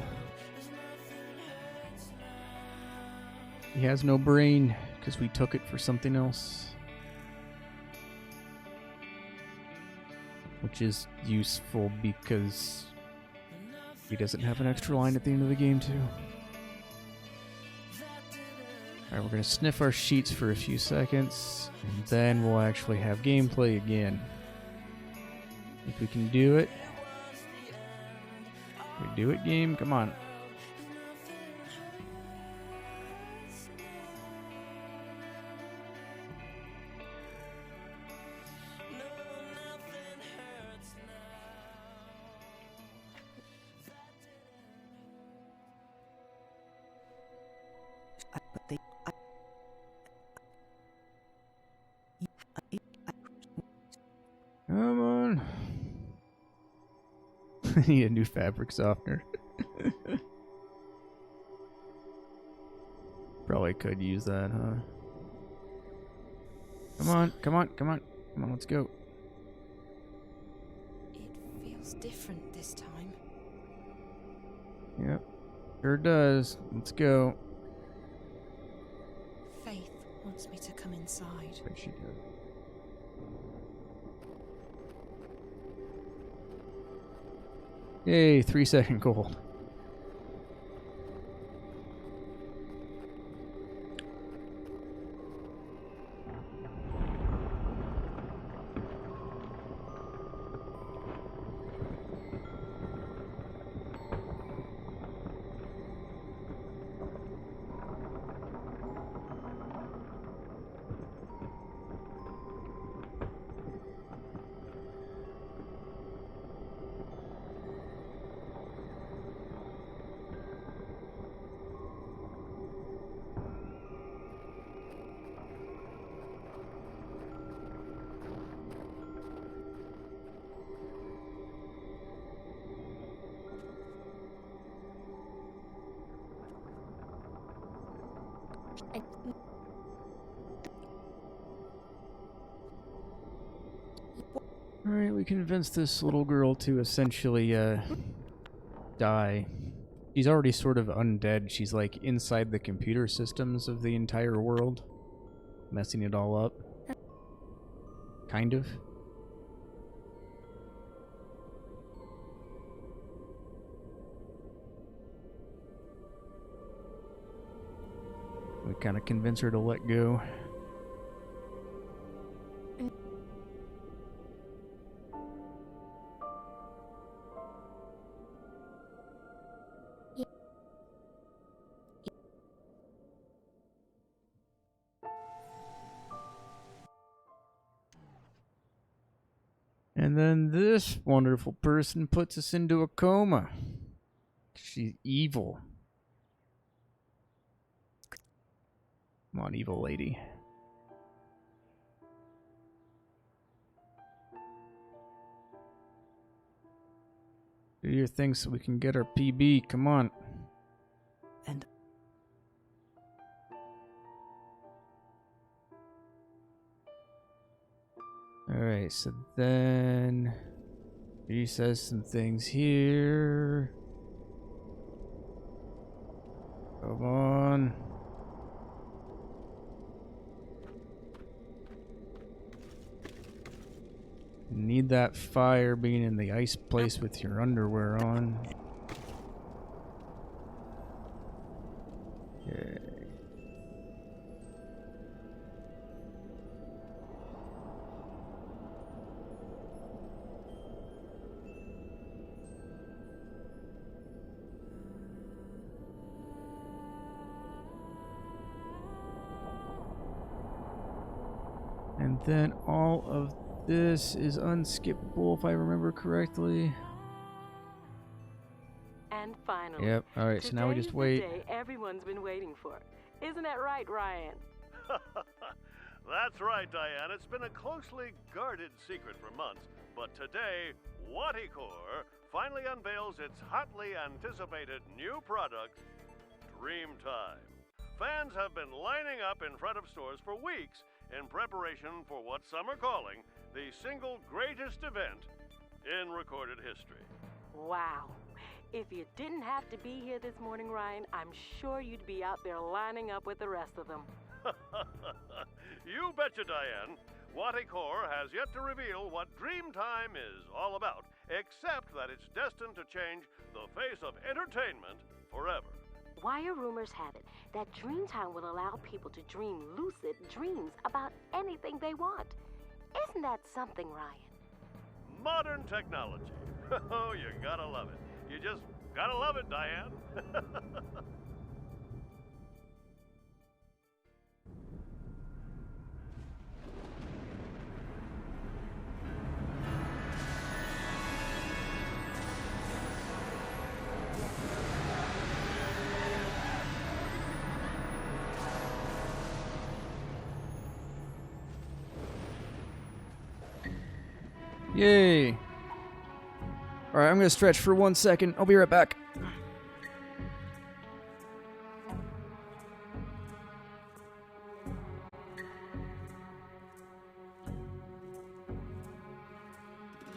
He has no brain because we took it for something else. Which is useful because he doesn't have an extra line at the end of the game too. Alright, we're going to sniff our sheets for a few seconds, and then we'll actually have gameplay again. If we can do it. We do it, game? Come on. Come on. Need a new fabric softener. Probably could use that, huh? Come on, come on, come on. Come on, let's go. It feels different this time. Yep. Sure does. Let's go. Faith wants me to come inside. But she does. Yay, 3-second gold. Alright, we convinced this little girl to essentially, die. She's already sort of undead. She's like inside the computer systems of the entire world, messing it all up. Kind of. We kind of convince her to let go. And then this wonderful person puts us into a coma. She's evil. Come on, evil lady. Do your thing so we can get our PB. Come on. And alright, so then he says some things here. Come on. Need that fire being in the ice place with your underwear on. Okay. And then all of this is unskippable, if I remember correctly. And finally, yep. All right. So now we just wait. Today is the day everyone's been waiting for. Isn't that right, Ryan? That's right, Diane. It's been a closely guarded secret for months, but today, Whattycore finally unveils its hotly anticipated new product, Dreamtime. Fans have been lining up in front of stores for weeks in preparation for what some are calling the single greatest event in recorded history. Wow. If you didn't have to be here this morning, Ryan, I'm sure you'd be out there lining up with the rest of them. You betcha, Diane. Whattycore has yet to reveal what Dreamtime is all about, except that it's destined to change the face of entertainment forever. Wire rumors have it that Dreamtime will allow people to dream lucid dreams about anything they want. Isn't that something, Ryan? Modern technology. Oh, you gotta love it. You just gotta love it, Diane. Yay. Alright, I'm gonna stretch for 1 second. I'll be right back.